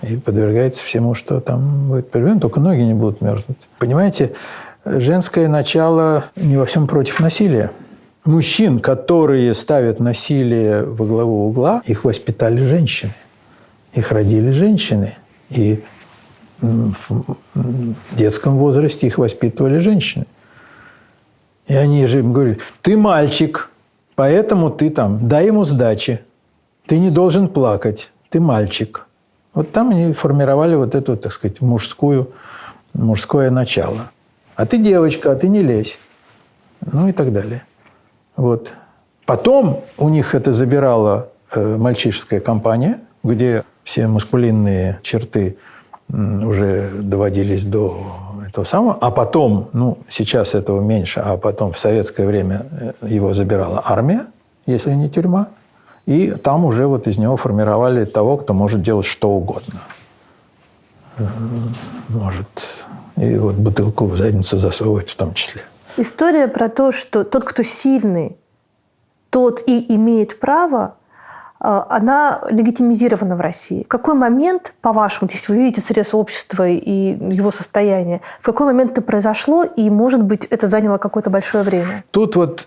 и подвергается всему, что там будет приведено, только ноги не будут мерзнуть. Понимаете, женское начало не во всем против насилия. Мужчин, которые ставят насилие во главу угла, их воспитали женщины. Их родили женщины. И в детском возрасте их воспитывали женщины. И они же им говорили: ты мальчик, поэтому ты там, дай ему сдачи. Ты не должен плакать, ты мальчик. Вот там они формировали вот это, так сказать, мужское начало. А ты девочка, а ты не лезь. И так далее. Вот. Потом у них это забирала мальчишеская компания, где все маскулинные черты уже доводились до этого самого. А потом, сейчас этого меньше, а потом в советское время его забирала армия, если не тюрьма. И там уже вот из него формировали того, кто может делать что угодно. Может и вот бутылку в задницу засовывать в том числе. История про то, что тот, кто сильный, тот и имеет право, она легитимизирована в России. В какой момент, по-вашему, если вы видите срез общества и его состояние, в какой момент это произошло, и, может быть, это заняло какое-то большое время? Тут вот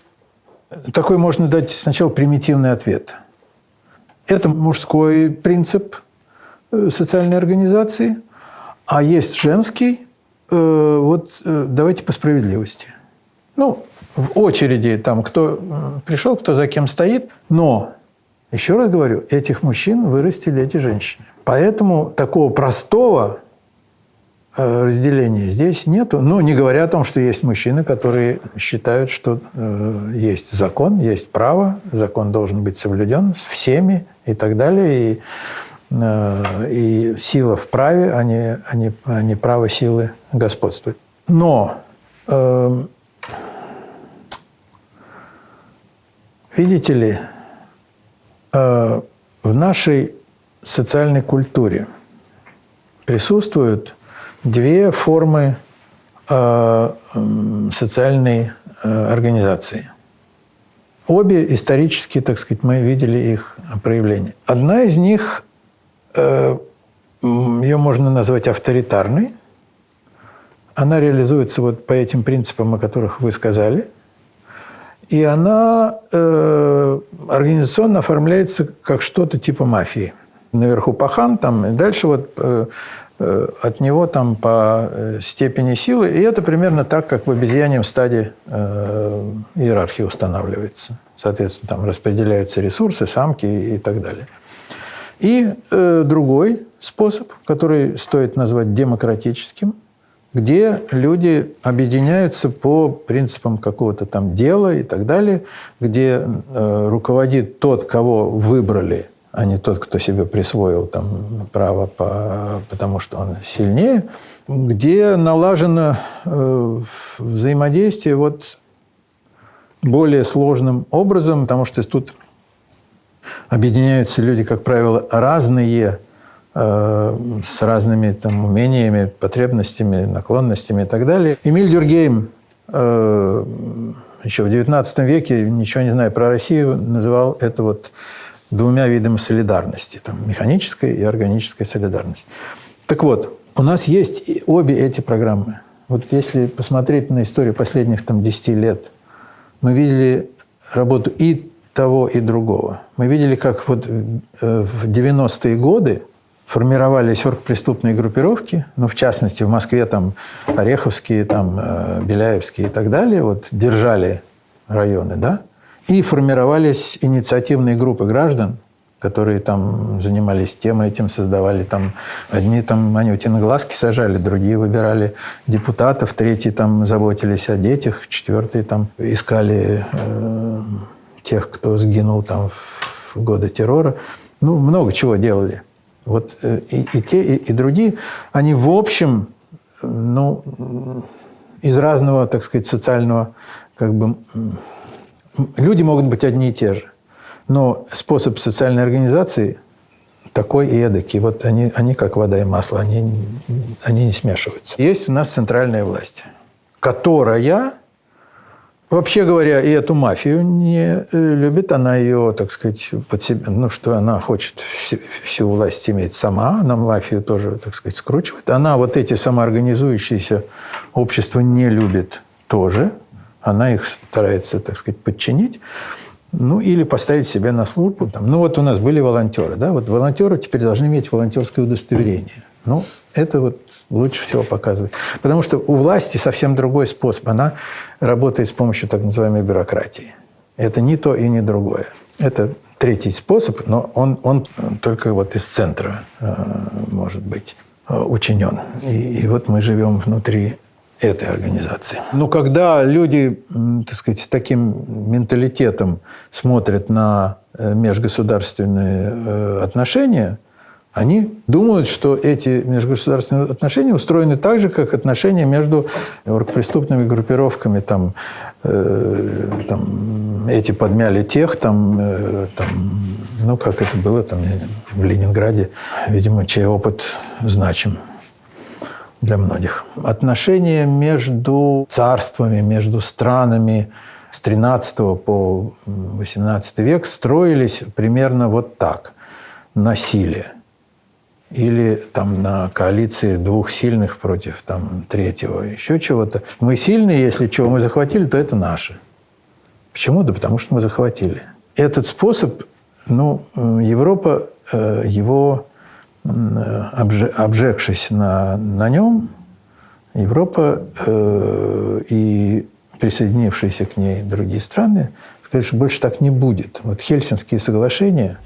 такой можно дать сначала примитивный ответ. Это мужской принцип социальной организации, а есть женский. Давайте по справедливости. В очереди там кто пришел, кто за кем стоит, но, еще раз говорю, этих мужчин вырастили эти женщины. Поэтому такого простого разделения здесь нету. Не говоря о том, что есть мужчины, которые считают, что есть закон, есть право, закон должен быть соблюден всеми и так далее. И сила в праве, а не право силы господствует. Но видите ли, в нашей социальной культуре присутствуют две формы социальной организации. Обе исторически, так сказать, мы видели их проявления. Одна из них, ее можно назвать авторитарной. Она реализуется вот по этим принципам, о которых вы сказали. И она организационно оформляется как что-то типа мафии. Наверху пахан, там, и дальше от него там по степени силы. И это примерно так, как в обезьяньем стаде иерархия устанавливается. Соответственно, там распределяются ресурсы, самки и так далее. И другой способ, который стоит назвать демократическим, где люди объединяются по принципам какого-то там дела и так далее, где руководит тот, кого выбрали, а не тот, кто себе присвоил там право, потому что он сильнее, где налажено взаимодействие вот более сложным образом, потому что тут объединяются люди, как правило, разные с разными там умениями, потребностями, наклонностями и так далее. Эмиль Дюркгейм еще в XIX веке, ничего не зная про Россию, называл это вот двумя видами солидарности. Там, механическая и органическая солидарность. Так вот, у нас есть обе эти программы. Вот если посмотреть на историю последних там, 10 лет, мы видели работу и того, и другого. Мы видели, как вот в 90-е годы формировались оргпреступные группировки, ну, в частности, в Москве там Ореховские, там, Беляевские и так далее, вот, держали районы, да, и формировались инициативные группы граждан, которые там занимались тем этим, создавали там, одни там Анютины глазки сажали, другие выбирали депутатов, третьи там заботились о детях, четвертые там искали тех, кто сгинул там в годы террора. Ну, много чего делали. Вот и те, и другие, они в общем, ну, из разного, так сказать, социального, как бы, люди могут быть одни и те же. Но способ социальной организации такой и эдакий. Вот они как вода и масло, они не смешиваются. Есть у нас центральная власть, которая, вообще говоря, и эту мафию не любит. Она ее, так сказать, под себя, ну, что она хочет всю власть иметь сама. Она мафию тоже, так сказать, скручивает. Она вот эти самоорганизующиеся общества не любит тоже. Она их старается, так сказать, подчинить. Ну, или поставить себя на службу. Там. Ну, вот у нас были волонтеры. Да? Вот волонтеры теперь должны иметь волонтерское удостоверение. Ну, это вот лучше всего показывает. Потому что у власти совсем другой способ. Она работает с помощью так называемой бюрократии. Это не то и не другое. Это третий способ, но он только вот из центра может быть учинен. И вот мы живем внутри этой организации. Но когда люди, так сказать, с таким менталитетом смотрят на межгосударственные отношения, они думают, что эти межгосударственные отношения устроены так же, как отношения между оргпреступными группировками. Там, эти подмяли тех, ну, как это было там, в Ленинграде, видимо, чей опыт значим для многих. Отношения между царствами, между странами с XIII по XVIII век строились примерно вот так. На силе. Или там, на коалиции двух сильных против там, третьего, еще чего-то. Мы сильные, если чего мы захватили, то это наше. Почему? Да потому что мы захватили. Этот способ, ну, Европа его... обжегшись на нем, Европа и присоединившиеся к ней другие страны сказали, что больше так не будет. Вот Хельсинские соглашения,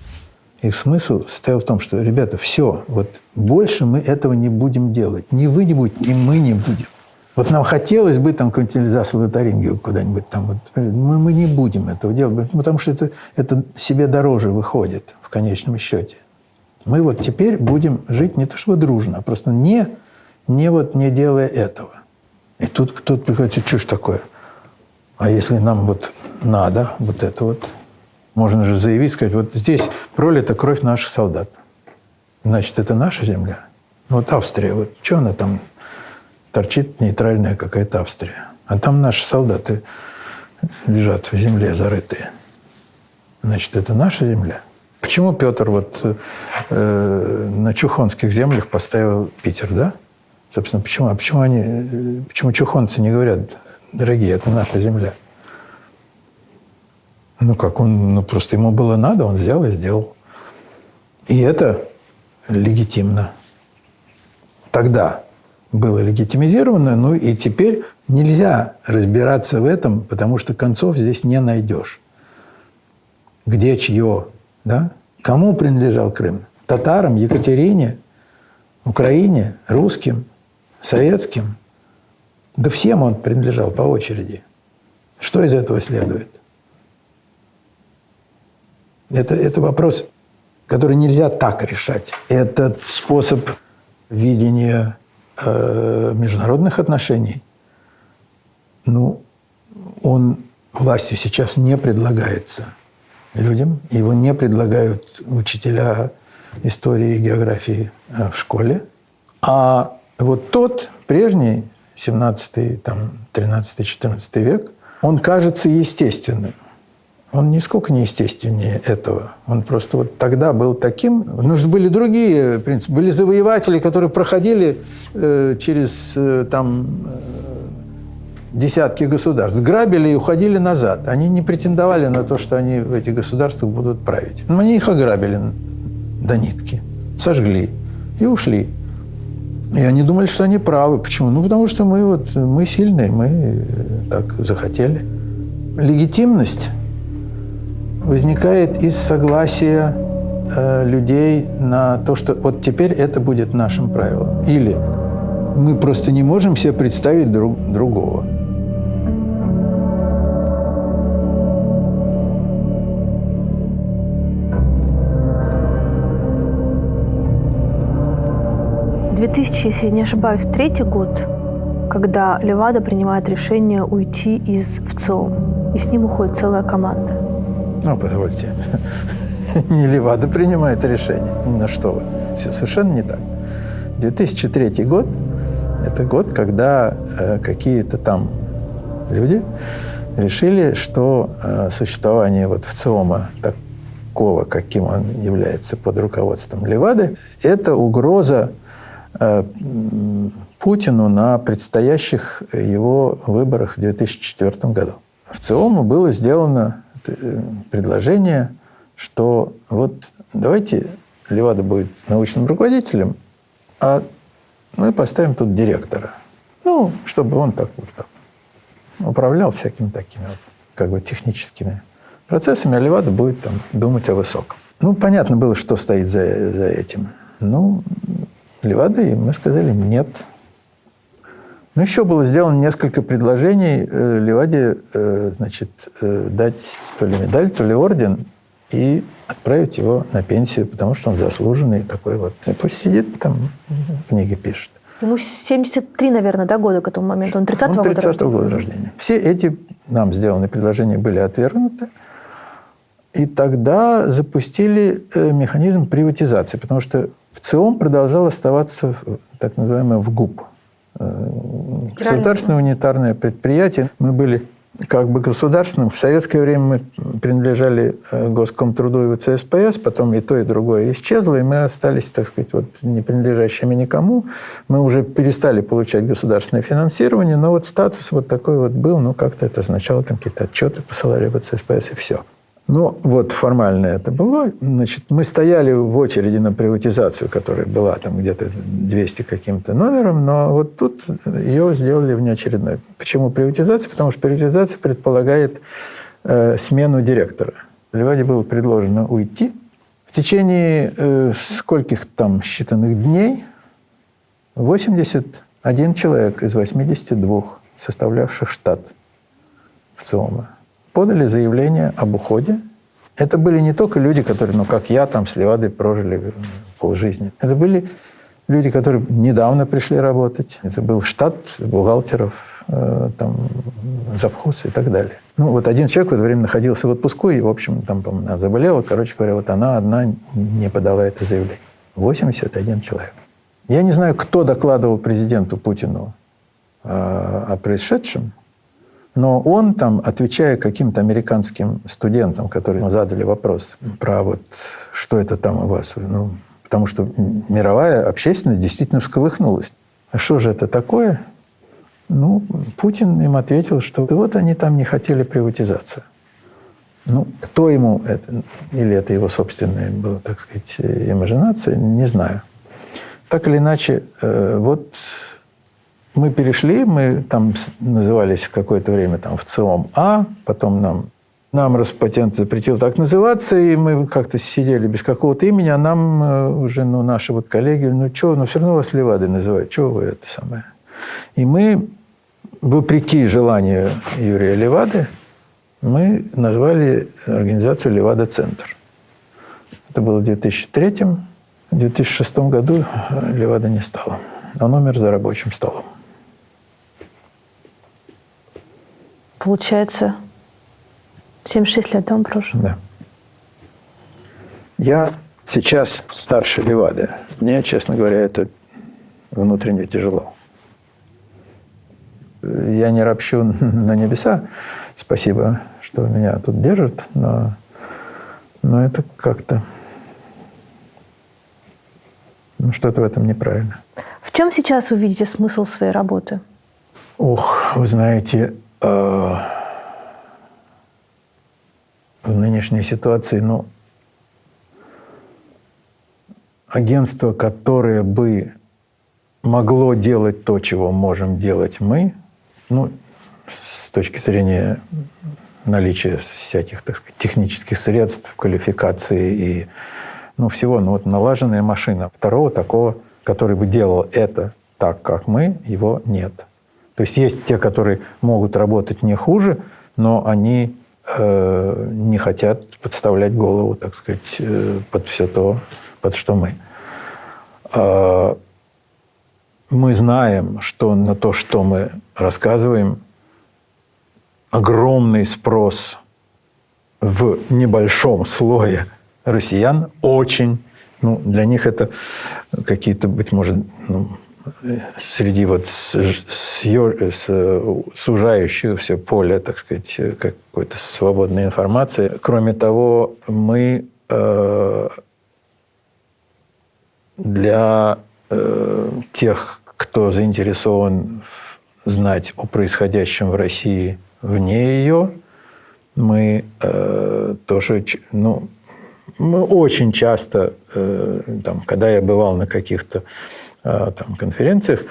их смысл состоял в том, что, ребята, все, вот больше мы этого не будем делать. Ни вы не будете, ни мы не будем. Вот нам хотелось бы там какую-нибудь Эльзас Лотарингию куда-нибудь там. Вот, мы не будем этого делать, потому что это себе дороже выходит в конечном счете. Мы вот теперь будем жить не то чтобы дружно, а просто не делая этого. И тут кто-то приходит, что ж такое? А если нам вот надо вот это вот, можно же заявить, сказать, вот здесь пролита кровь наших солдат. Значит, это наша земля. Вот Австрия, вот что она там торчит, нейтральная какая-то Австрия. А там наши солдаты лежат в земле зарытые. Значит, это наша земля. Почему Петр вот на чухонских землях поставил Питер, да? Собственно, почему? Почему чухонцы не говорят, дорогие, это наша земля? Ну как, просто ему было надо, он взял и сделал. И это легитимно. Тогда было легитимизировано, ну и теперь нельзя разбираться в этом, потому что концов здесь не найдешь. Где чье? Да? Кому принадлежал Крым? Татарам, Екатерине, Украине, русским, советским? Да всем он принадлежал по очереди. Что из этого следует? Это вопрос, который нельзя так решать. Этот способ видения международных отношений, ну, он властью сейчас не предлагается людям. Его не предлагают учителя истории и географии в школе. А вот тот, прежний, 17-й, 13-14 век, он кажется естественным. Он нисколько не естественнее этого. Он просто вот тогда был таким. Нужны были другие принципы. Были завоеватели, которые проходили через десятки государств, грабили и уходили назад. Они не претендовали на то, что они в этих государствах будут править. Но они их ограбили до нитки, сожгли и ушли. И они думали, что они правы. Почему? Ну, потому что мы сильные, мы так захотели. Легитимность возникает из согласия людей на то, что вот теперь это будет нашим правилом. Или мы просто не можем себе представить другого. В 2000, если не ошибаюсь, 3-й год, когда Левада принимает решение уйти из ВЦИОМ, и с ним уходит целая команда. Ну, позвольте, не Левада принимает решение. Ну что вы, все совершенно не так. 2003 год – это год, когда какие-то там люди решили, что существование вот ВЦИОМа такого, каким он является под руководством Левады, это угроза Путину на предстоящих его выборах в 2004 году. В ВЦИОМу было сделано предложение, что вот давайте Левада будет научным руководителем, а мы поставим тут директора. Ну, чтобы он так вот там управлял всякими такими вот, как бы техническими процессами, а Левада будет там думать о высоком. Ну, понятно было, что стоит за этим. Ну, Левада, и мы сказали нет. Ну, еще было сделано несколько предложений Леваде, дать то ли медаль, то ли орден и отправить его на пенсию, потому что он заслуженный такой вот. И пусть сидит там, книги пишет. Ему 73, наверное, да, года к этому моменту. Он 30-го года рождения. 30-го года рождения. Все эти нам сделанные предложения были отвергнуты. И тогда запустили механизм приватизации, потому что ВЦИОМ продолжал оставаться так называемое ВГУП. Государственное унитарное предприятие. Мы были как бы государственным. В советское время мы принадлежали Госкомтруду и ВЦСПС, потом и то, и другое исчезло, и мы остались, так сказать, вот, не принадлежащими никому. Мы уже перестали получать государственное финансирование, но вот статус вот такой вот был, ну, как-то это означало, там какие-то отчеты посылали в ВЦСПС, и все. Ну, вот формально это было. Значит, мы стояли в очереди на приватизацию, которая была там где-то 200 каким-то номером, но вот тут ее сделали внеочередной. Почему приватизация? Потому что приватизация предполагает смену директора. Леваде было предложено уйти. В течение скольких там считанных дней 81 человек из 82, составлявших штат ВЦИОМа, подали заявление об уходе. Это были не только люди, которые, ну, как я, там, с Левадой прожили полжизни. Это были люди, которые недавно пришли работать. Это был штат бухгалтеров, там, завхоз и так далее. Ну, вот один человек в это время находился в отпуску, и, в общем, там, по-моему, она заболела. Короче говоря, вот она одна не подала это заявление. 81 человек. Я не знаю, кто докладывал президенту Путину о происшедшем, но он там, отвечая каким-то американским студентам, которые задали вопрос про вот, что это там у вас, ну, потому что мировая общественность действительно всколыхнулась. А что же это такое? Ну, Путин им ответил, что вот они там не хотели приватизацию. Ну, кто ему это, или это его собственная была, так сказать, имажинация, не знаю. Так или иначе, вот мы перешли, мы там назывались какое-то время там ВЦИОМ А, потом нам Роспатент запретил так называться, и мы как-то сидели без какого-то имени, а нам уже, ну, наши вот коллеги, ну, что, ну, все равно вас Левадой называют, что вы это самое. И мы, вопреки желанию Юрия Левады, мы назвали организацию «Левада-центр». Это было в 2003-м. В 2006 году Левада не стало. Он умер за рабочим столом. Получается, 76 лет, да, он прожил? Да. Я в сейчас старше Левады. Мне, честно говоря, это внутренне тяжело. Я не ропщу на небеса. Спасибо, что меня тут держат, но это как-то... что-то в этом неправильно. В чем сейчас вы видите смысл своей работы? Ох, вы знаете, в нынешней ситуации, агентство, которое бы могло делать то, чего можем делать мы, с точки зрения наличия всяких, так сказать, технических средств, квалификации и всего, налаженная машина. Второго такого, который бы делал это так, как мы, его нет. То есть те, которые могут работать не хуже, но они не хотят подставлять голову, так сказать, под все то, под что мы. Мы знаем, что на то, что мы рассказываем, огромный спрос в небольшом слое россиян очень, для них это какие-то, быть может, среди сужающегося поля, так сказать, какой-то свободной информации. Кроме того, мы для тех, кто заинтересован знать о происходящем в России вне ее, мы тоже, мы очень часто, когда я бывал на каких-то конференциях,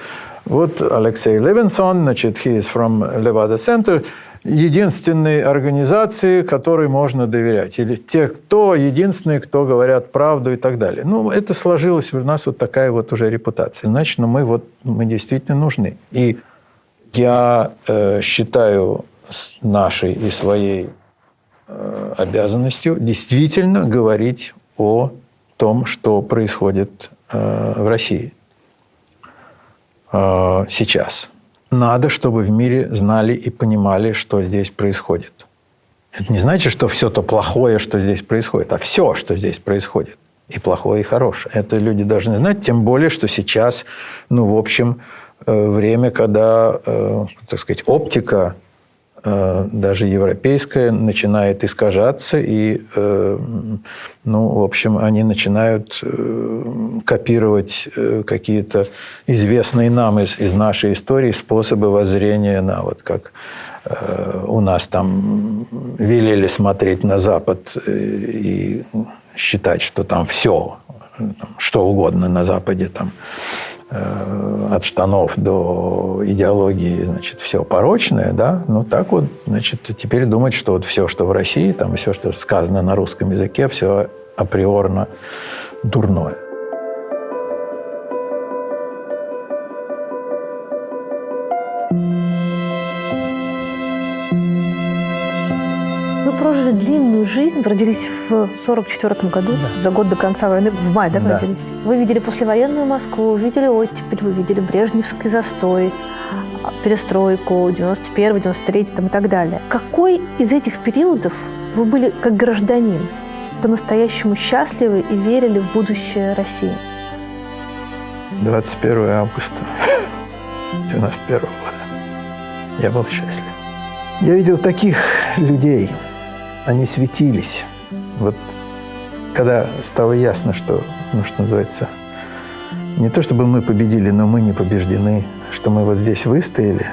вот Алексей Левинсон, значит, he is from Levada Center, единственной организации, которой можно доверять. Или единственные, кто говорят правду и так далее. Это сложилось у нас вот такая вот уже репутация. Значит, мы действительно нужны. И я считаю нашей и своей обязанностью действительно говорить о том, что происходит в России сейчас. Надо, чтобы в мире знали и понимали, что здесь происходит. Это не значит, что все то плохое, что здесь происходит, а все, что здесь происходит. И плохое, и хорошее. Это люди должны знать, тем более, что сейчас, в общем, время, когда, так сказать, оптика, даже европейская, начинает искажаться, и, в общем, они начинают копировать какие-то известные нам из нашей истории способы воззрения на как у нас там велели смотреть на Запад и считать, что там все, что угодно на Западе, там, от штанов до идеологии, значит, все порочное, да, так вот, значит, теперь думать, что вот все, что в России, там, и все, что сказано на русском языке, все априорно дурное. Вы прожили длинную жизнь, вы родились в 1944 году, за год до конца войны, в мае, да, вы родились? Вы видели послевоенную Москву, видели оттепель, вы видели брежневский застой, перестройку, 91-й, 93-й и так далее. Какой из этих периодов вы были как гражданин по-настоящему счастливы и верили в будущее России? 21 августа 91 года. Я был счастлив. Я видел таких людей. Они светились. Вот когда стало ясно, что, что называется, не то чтобы мы победили, но мы не побеждены, что мы вот здесь выстояли.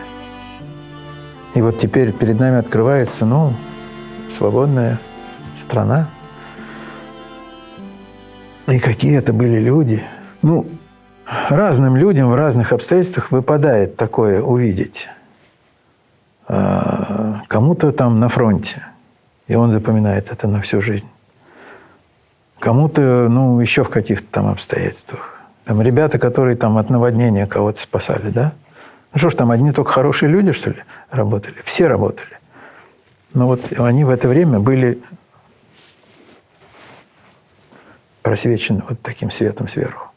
И вот теперь перед нами открывается, свободная страна. И какие это были люди. Разным людям в разных обстоятельствах выпадает такое увидеть. Кому-то там на фронте, и он запоминает это на всю жизнь. Кому-то, еще в каких-то там обстоятельствах. Там ребята, которые там от наводнения кого-то спасали, да? Что ж там, одни только хорошие люди, что ли, работали? Все работали. Но вот они в это время были просвечены вот таким светом сверху.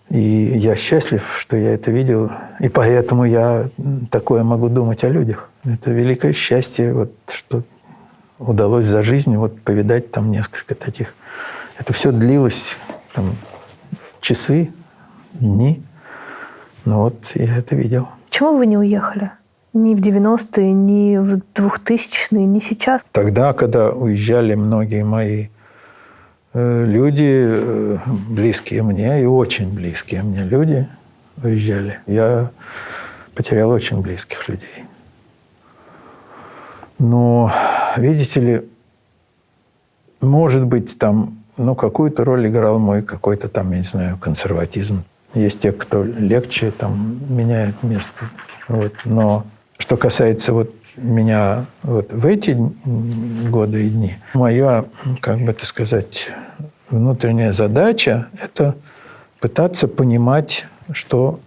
И я счастлив, что я это видел, и поэтому я такое могу думать о людях. Это великое счастье, вот, что удалось за жизнь повидать там несколько таких Это все длилось там, часы, дни. Ну вот я это видел. Почему вы не уехали? Ни в 90-е, ни в 2000-е, ни сейчас? Тогда, когда уезжали многие мои люди, близкие мне и очень близкие мне люди, уезжали, я потерял очень близких людей. Но, видите ли, может быть, там, какую-то роль играл мой какой-то там, я не знаю, консерватизм. Есть те, кто легче там меняет место. Вот. Но что касается вот меня вот в эти годы и дни, моя, как бы это сказать, внутренняя задача – это пытаться понимать, что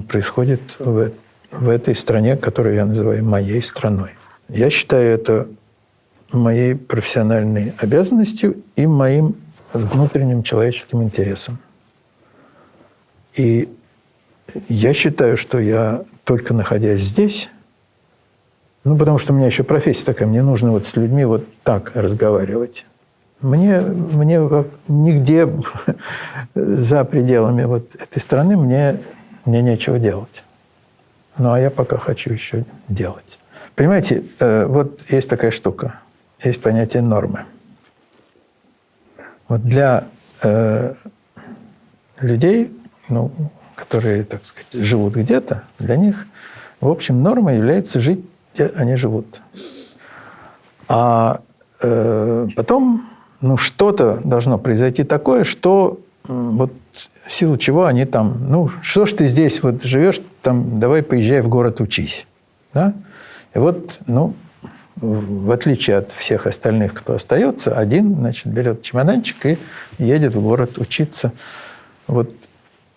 происходит в этой стране, которую я называю моей страной. Я считаю это моей профессиональной обязанностью и моим внутренним человеческим интересом. И я считаю, что я, только находясь здесь, потому что у меня еще профессия такая, мне нужно вот с людьми вот так разговаривать. Мне нигде за пределами вот этой страны мне нечего делать. Ну, а я пока хочу еще делать. Понимаете, вот есть такая штука, есть понятие нормы. Вот для людей, которые, так сказать, живут где-то, для них, в общем, нормой является жить, где они живут. А потом, что-то должно произойти такое, что вот в силу чего они там, что ж ты здесь вот живешь, там, давай поезжай в город, учись. Да? И вот, в отличие от всех остальных, кто остается, один, значит, берет чемоданчик и едет в город учиться. Вот,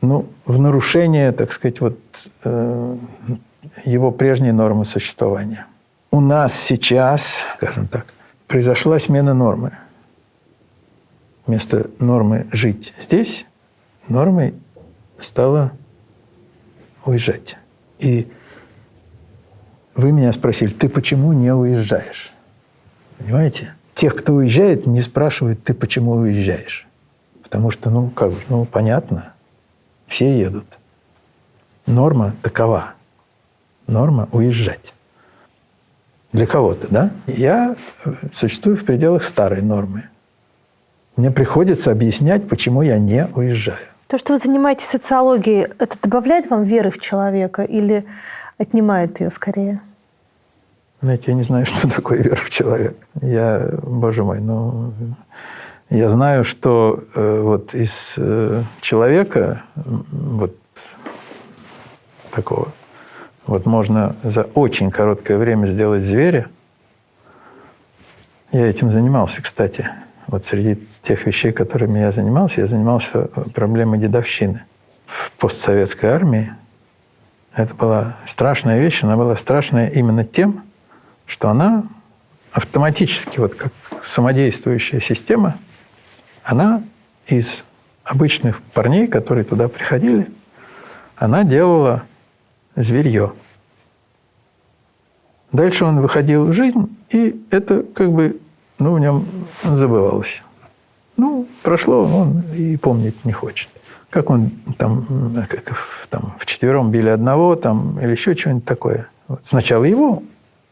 в нарушение, так сказать, вот, его прежней нормы существования. У нас сейчас, скажем так, произошла смена нормы. Вместо нормы жить здесь, нормой стало уезжать. И вы меня спросили, ты почему не уезжаешь? Понимаете? Тех, кто уезжает, не спрашивают, ты почему уезжаешь. Потому что, понятно, все едут. Норма такова. Норма уезжать. Для кого-то, да? Я существую в пределах старой нормы. Мне приходится объяснять, почему я не уезжаю. То, что вы занимаетесь социологией, это добавляет вам веры в человека или отнимает ее скорее? Знаете, я не знаю, что такое вера в человека. Я, боже мой, я знаю, что вот из человека вот такого вот можно за очень короткое время сделать зверя. Я этим занимался, кстати. Вот среди тех вещей, которыми я занимался проблемой дедовщины. В постсоветской армии это была страшная вещь. Она была страшная именно тем, что она автоматически, вот как самодействующая система, она из обычных парней, которые туда приходили, она делала зверье. Дальше он выходил в жизнь, и это как бы в нем забывалось. Прошло, он и помнить не хочет. Как он там вчетвером били одного, или еще что-нибудь такое. Вот. Сначала его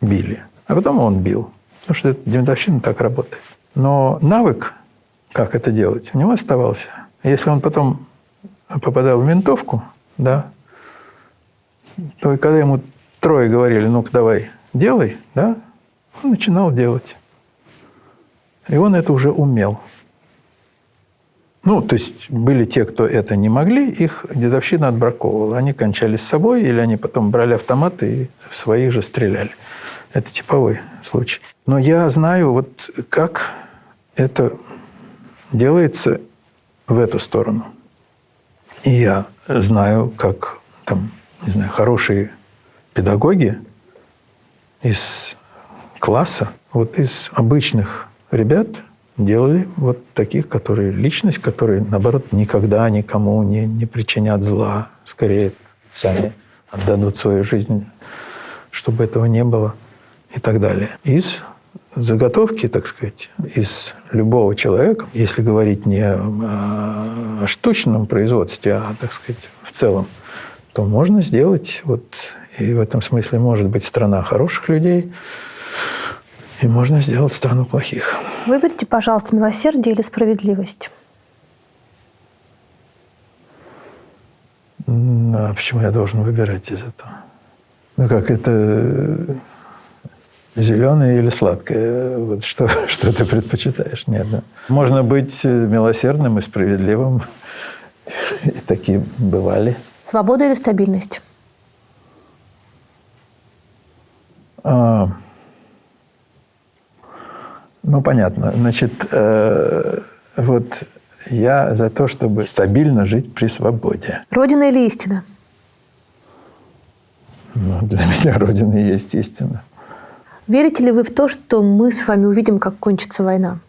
били, а потом он бил. Потому что дедовщина так работает. Но навык, как это делать, у него оставался. Если он потом попадал в ментовку, да, то и когда ему трое говорили, ну-ка давай, делай, да, он начинал делать. И он это уже умел. То есть были те, кто это не могли, их дедовщина отбраковывала. Они кончали с собой, или они потом брали автоматы и в своих же стреляли. Это типовой случай. Но я знаю, вот как это делается в эту сторону. И я знаю, как хорошие педагоги из класса, вот из обычных ребят делали вот таких, личность, которые, наоборот, никогда никому не причинят зла, скорее сами отдадут свою жизнь, чтобы этого не было и так далее. Из заготовки, так сказать, из любого человека, если говорить не о штучном производстве, а, так сказать, в целом, то можно сделать, вот, и в этом смысле может быть страна хороших людей, и можно сделать страну плохих. Выберите, пожалуйста, милосердие или справедливость. А почему я должен выбирать из этого? Ну как, это зеленое или сладкое? Вот что ты предпочитаешь? Нет, да. Можно быть милосердным и справедливым. И такие бывали. Свобода или стабильность? Ну, понятно. Значит, вот я за то, чтобы стабильно жить при свободе. Родина или истина? Ну, для меня Родина и есть истина. Верите ли вы в то, что мы с вами увидим, как кончится война?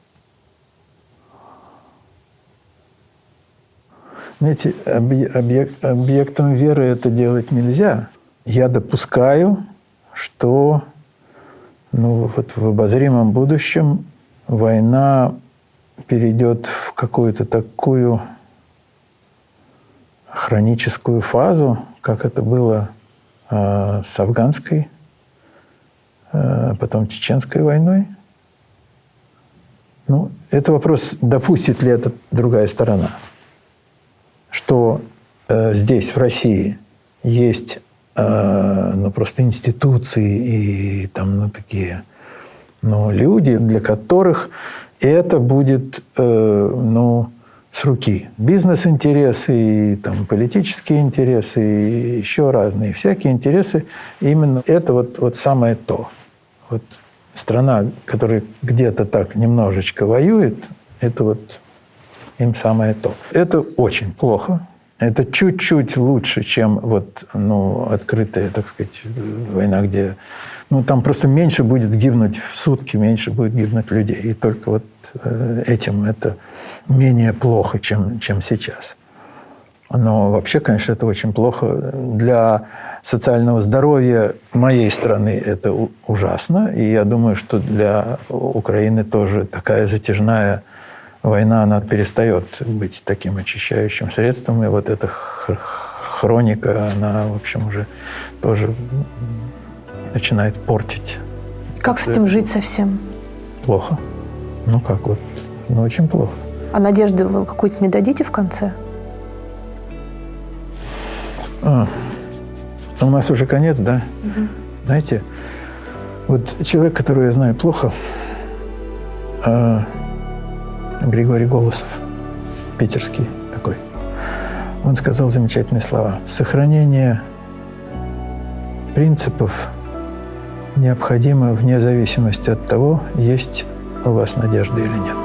Знаете, объектом веры это делать нельзя. Я допускаю, что вот в обозримом будущем война перейдет в какую-то такую хроническую фазу, как это было с афганской, потом чеченской войной. Ну, это вопрос, допустит ли это другая сторона. Что здесь, в России, есть просто институции и там, такие люди, для которых это будет с руки. Бизнес-интересы, и там, политические интересы, и еще разные. Всякие интересы. Именно это вот самое то. Вот страна, которая где-то так немножечко воюет, это вот им самое то. Это очень плохо. Это чуть-чуть лучше, чем открытая, так сказать, война, где там просто меньше будет гибнуть в сутки, меньше будет гибнуть людей. И только вот этим это менее плохо, чем сейчас. Но вообще, конечно, это очень плохо. Для социального здоровья моей страны это ужасно. И я думаю, что для Украины тоже такая затяжная война, она перестает быть таким очищающим средством. И вот эта хроника, она, в общем, уже тоже начинает портить. Как с этим жить совсем? Плохо. Очень плохо. А надежды вы какой-то не дадите в конце? У нас уже конец, да? Угу. Знаете, вот человек, которого я знаю плохо, Григорий Голосов, питерский такой, он сказал замечательные слова. Сохранение принципов необходимо вне зависимости от того, есть у вас надежда или нет.